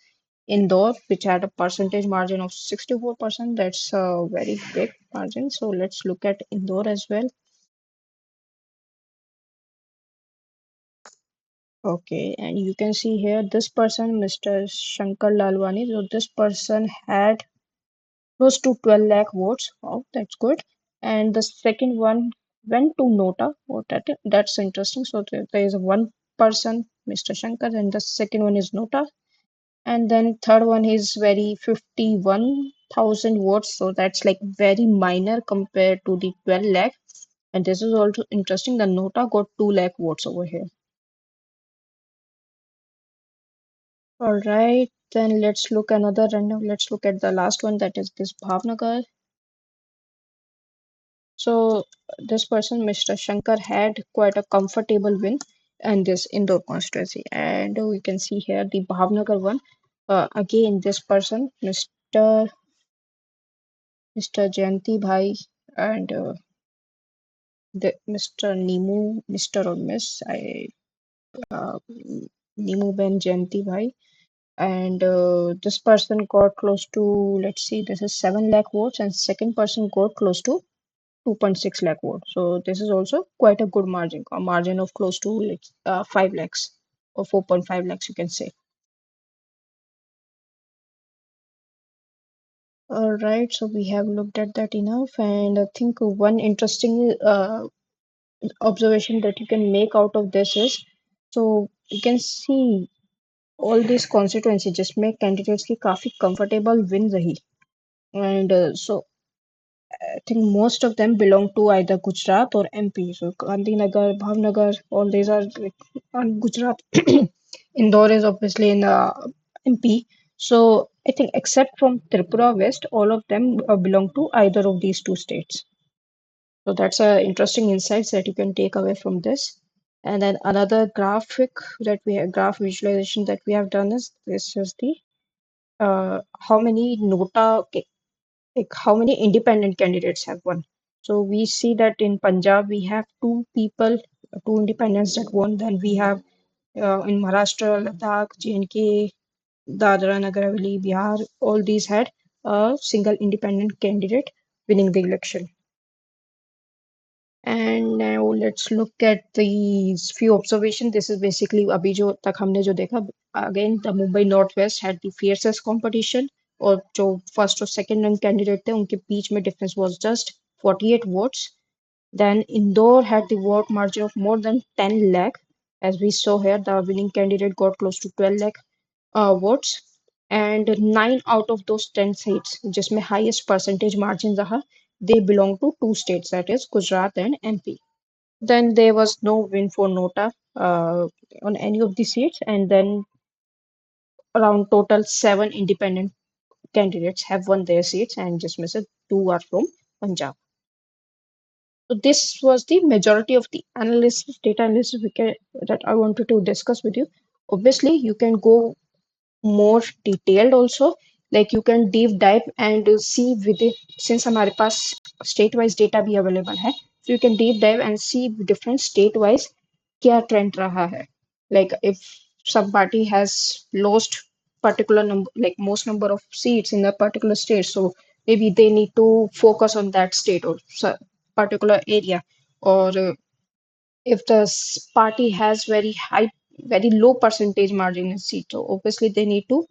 Indore, which had a percentage margin of 64%. That's a very big margin. So let's look at Indore as well. Okay, and you can see here this person, Mr. Shankar Lalwani. So this person had close to 12 lakh votes. Oh, that's good. And the second one went to Nota. Oh, that's interesting. So there is one person, Mr. Shankar, and the second one is Nota. And then third one is very 51,000 votes. So that's like very minor compared to the 12 lakh. And this is also interesting. The Nota got 2 lakh votes over here. All right, then let's look another random. Let's look at the last one, that is this Bhavnagar. So this person, Mr. Shankar, had quite a comfortable win in this Indore constituency, and we can see here the Bhavnagar one. Again, this person, Mr. Jayanti Bhai, and Mr. Nimu, Mr. or Miss, uh, Nimu Ben Jayanti Bhai. And this person got close to, let's see, this is 7 lakh votes, and second person got close to 2.6 lakh votes. So this is also quite a good margin, a margin of close to 5 lakhs or 4.5 lakhs, you can say. All right, so we have looked at that enough, and I think one interesting observation that you can make out of this is, so you can see all these constituency जिसमें candidates की काफी comfortable win रही, and so I think most of them belong to either Gujarat or MP. So Gandhinagar, Bhavnagar, all these are like Gujarat. Indore is obviously in MP. So I think except from Tripura West, all of them belong to either of these two states. So that's a interesting insights that you can take away from this. And then another graphic that we have, graph visualization that we have done is this is the how many nota like how many independent candidates have won. So we see that in Punjab we have two people, two independents that won. Then we have in Maharashtra, Ladakh, J&K, Dadra, Nagar Haveli, Bihar, all these had a single independent candidate winning the election. And now let's look at these few observations. This is basically अभी जो तक हमने जो देखा. Again, the Mumbai Northwest had the fiercest competition. और जो first और second run candidate थे उनके बीच में difference was just 48 votes. Then Indore had the vote margin of more than 10 lakh. As we saw here, the winning candidate got close to 12 lakh votes. And 9 out of those 10 seats, जिसमें highest percentage margin रहा, they belong to two states, that is Gujarat and MP. Then there was no win for Nota on any of the seats, and then around total seven independent candidates have won their seats, and just missed two are from Punjab. So this was the majority of the analysis, data analysis that I wanted to discuss with you. Obviously, you can go more detailed also, like you can deep dive and see with it, since हमारे पास state wise data भी available है, so you can deep dive and see different state wise क्या trend रहा है. Like if some party has lost particular number, like most number of seats in a particular state, so maybe they need to focus on that state or particular area. Or if the party has very high, very low percentage margin in seat, so obviously they need to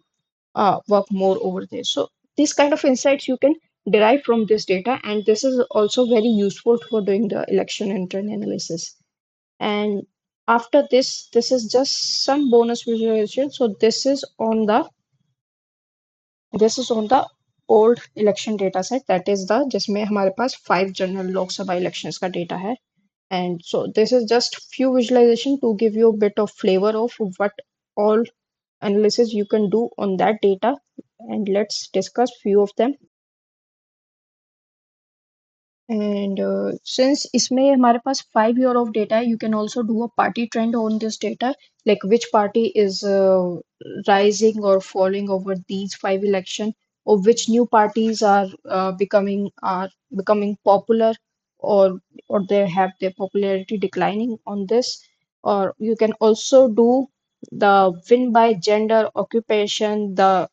work more over there. So these kind of insights you can derive from this data, and this is also very useful for doing the election and trend analysis. And after this is just some bonus visualization. So this is on the old election data set, that is the जिसमें हमारे पास 5 general Lok Sabha elections का data है. And so this is just few visualization to give you a bit of flavor of what all analysis you can do on that data, and let's discuss few of them. And since इसमें हमारे पास 5 year of data है, you can also do a party trend on this data, like which party is rising or falling over these 5 election, or which new parties are becoming popular, or they have their popularity declining on this. Or you can also do the win by gender, occupation, the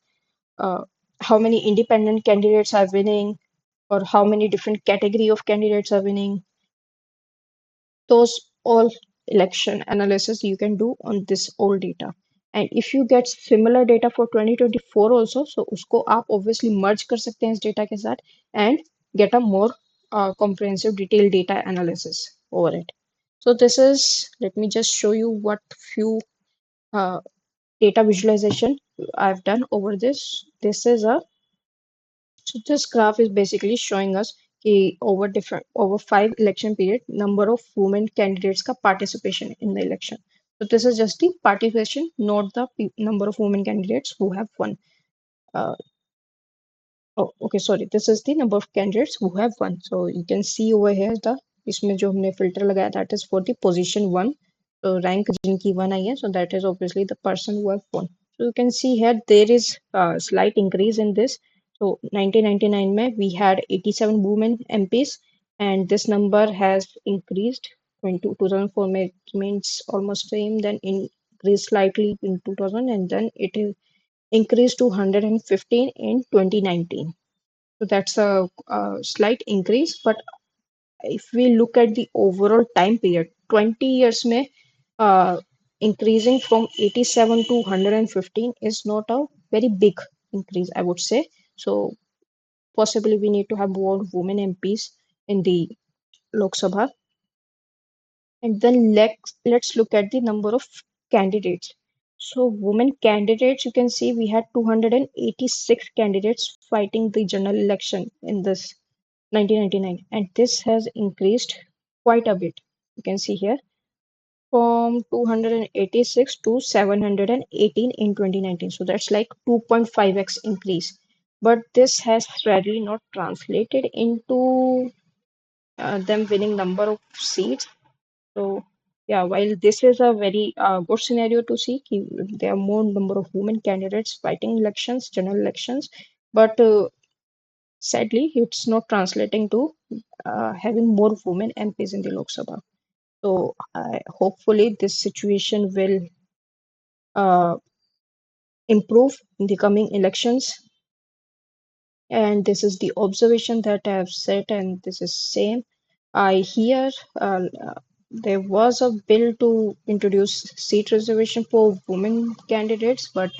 uh, how many independent candidates are winning, or how many different category of candidates are winning, those all. election analysis you can do on this old data. And if you get similar data for 2024 also, so उसको आप obviously merge कर सकते हैं इस data के साथ and get a more comprehensive detailed data analysis over it. So this is, let me just show you what few uh, data visualization I've done over this. This is a, so this graph is basically showing us over different over 5 election period number of women candidates ka participation in the election. So this is just the participation, not the number of women candidates who have won. Uh, oh, okay, sorry. This is the number of candidates who have won. So you can see over here the इसमें जो हमने filter लगाया that is for the position one. So rank जिनकी one आई है, so that is obviously the person who have won. So you can see here there is a slight increase in this. So 1999 में we had 87 women MPs and this number has increased. In 2004 में it remains almost same, then increased slightly in 2000 and then it is increased to 115 in 2019. So that's a slight increase. But if we look at the overall time period, 20 years में uh, increasing from 87 to 115 is not a very big increase, I would say. So possibly we need to have more women MPs in the Lok Sabha. And then let's look at the number of candidates. So women candidates, you can see we had 286 candidates fighting the general election in this 1999, and this has increased quite a bit. You can see here from 286 to 718 in 2019. So that's like 2.5x increase. But this has sadly not translated into them winning number of seats. So yeah, while this is a very good scenario to see, there are more number of women candidates fighting elections, general elections, but sadly, it's not translating to having more women MPs in the Lok Sabha. So hopefully this situation will uh, improve in the coming elections. And this is the observation that I have set, and this is same. I hear there was a bill to introduce seat reservation for women candidates, but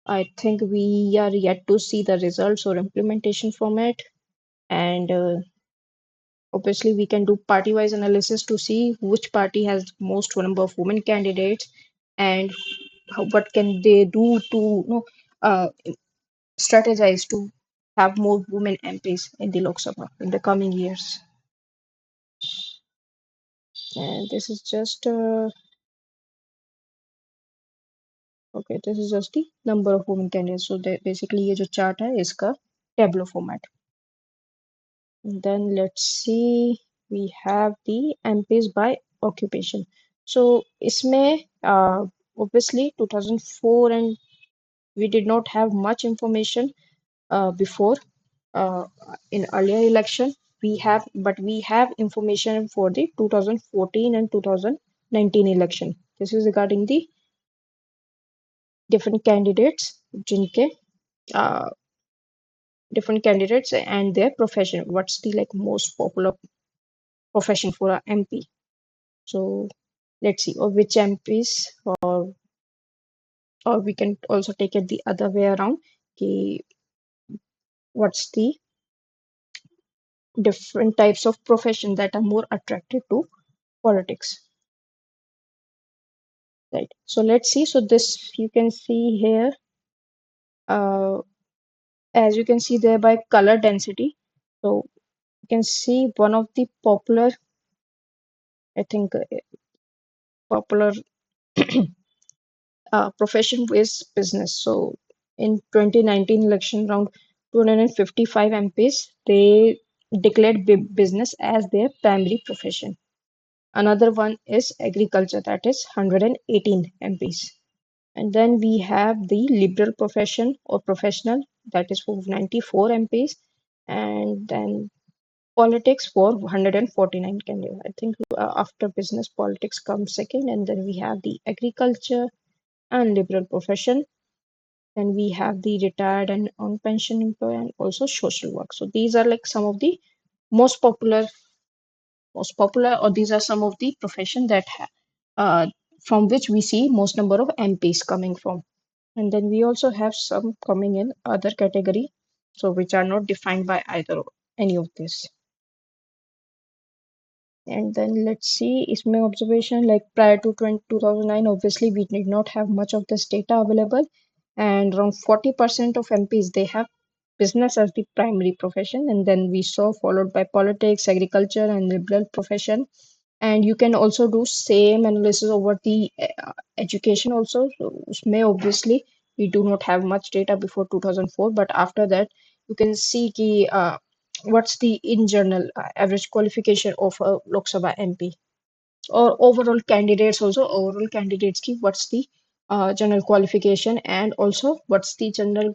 I think we are yet to see the results or implementation from it. And obviously, we can do party-wise analysis to see which party has most number of women candidates and what can they do to strategize to have more women MPs in the Lok Sabha in the coming years. And this is just okay. This is just the number of women candidates. So basically, ये जो chart है इसका tableau format. And then let's see, we have the MPs by occupation. So इसमें obviously 2004 and we did not have much information before uh, in earlier election. We have information for the 2014 and 2019 election. This is regarding the different candidates, जिनके uh, different candidates and their profession. What's the like most popular profession for a MP? So let's see, or which MPs, or we can also take it the other way around. कि what's the different types of profession that are more attractive to politics, right? So let's see. So this you can see here, uh, as you can see there by color density. So you can see one of the popular, I think, popular profession is business. So in 2019 election round, 255 MPs they declared business as their primary profession. Another one is agriculture, that is 118 MPs. And then we have the liberal profession or professional, that is for 94 MPs. And then politics for 149 candidates. I think after business, politics comes second. And then we have the agriculture and liberal profession. Then we have the retired and on pension employee and also social work. So these are like some of the most popular, or these are some of the profession that uh, from which we see most number of MPs coming from. And then we also have some coming in other category, so which are not defined by either any of this. And then let's see, is my observation like prior to 2009, obviously we did not have much of this data available, and around 40% of MPs they have business as the primary profession, and then we saw followed by politics, agriculture, and liberal profession. And you can also do same analysis over the education also. So may obviously we do not have much data before 2004, but after that you can see ki, what's the in general average qualification of a Lok Sabha MP or overall candidates also overall candidates ki what's the general qualification, and also what's the general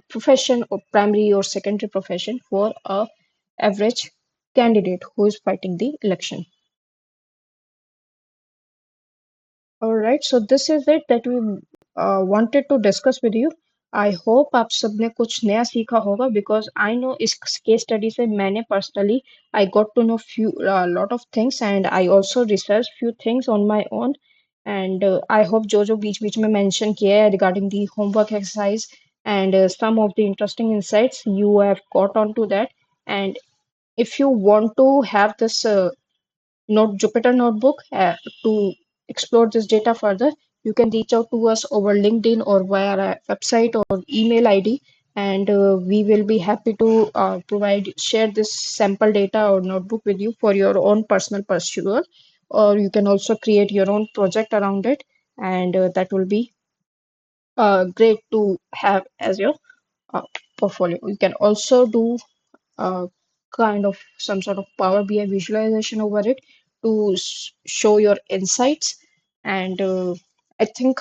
profession or primary or secondary profession for a average candidate who is fighting the election. All right, so this is it that we wanted to discuss with you. I hope आप सबने कुछ नया सीखा होगा, because I know इस case study से मैंने personally I got to know few lot of things, and I also researched few things on my own. And I hope जो जो बीच बीच में mention किया है regarding the homework exercise and some of the interesting insights you have got onto that. And if you want to have this Jupyter Notebook to explore this data further, you can reach out to us over LinkedIn or via our website or email ID, and we will be happy to share this sample data or notebook with you for your own personal pursuit. Or you can also create your own project around it, and that will be great to have as your uh, portfolio. You can also do kind of some sort of Power BI visualization over it to show your insights. And I think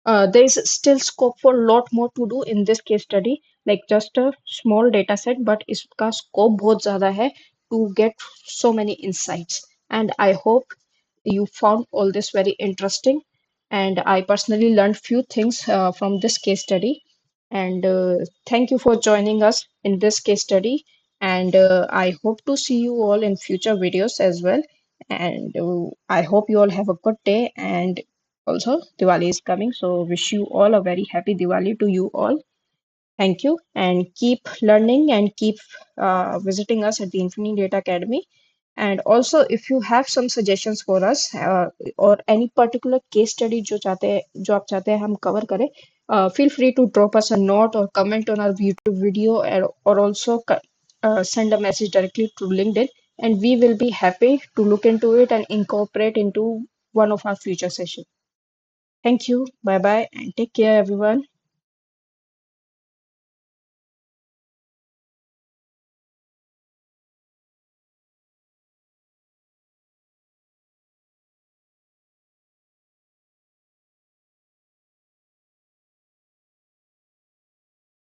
there is still scope for a lot more to do in this case study, like just a small data set, but इसका scope बहुत ज़्यादा है to get so many insights. And I hope you found all this very interesting. And I personally learned few things from this case study. And thank you for joining us in this case study. And I hope to see you all in future videos as well. And I hope you all have a good day. And also, Diwali is coming, so wish you all a very happy Diwali to you all. Thank you, and keep learning and keep visiting us at the Infinite Data Academy. And also, if you have some suggestions for us or any particular case study जो आप चाहते हैं हम cover करें, feel free to drop us a note or comment on our YouTube video, or also send a message directly to LinkedIn, and we will be happy to look into it and incorporate into one of our future sessions. Thank you. Bye bye and take care, everyone.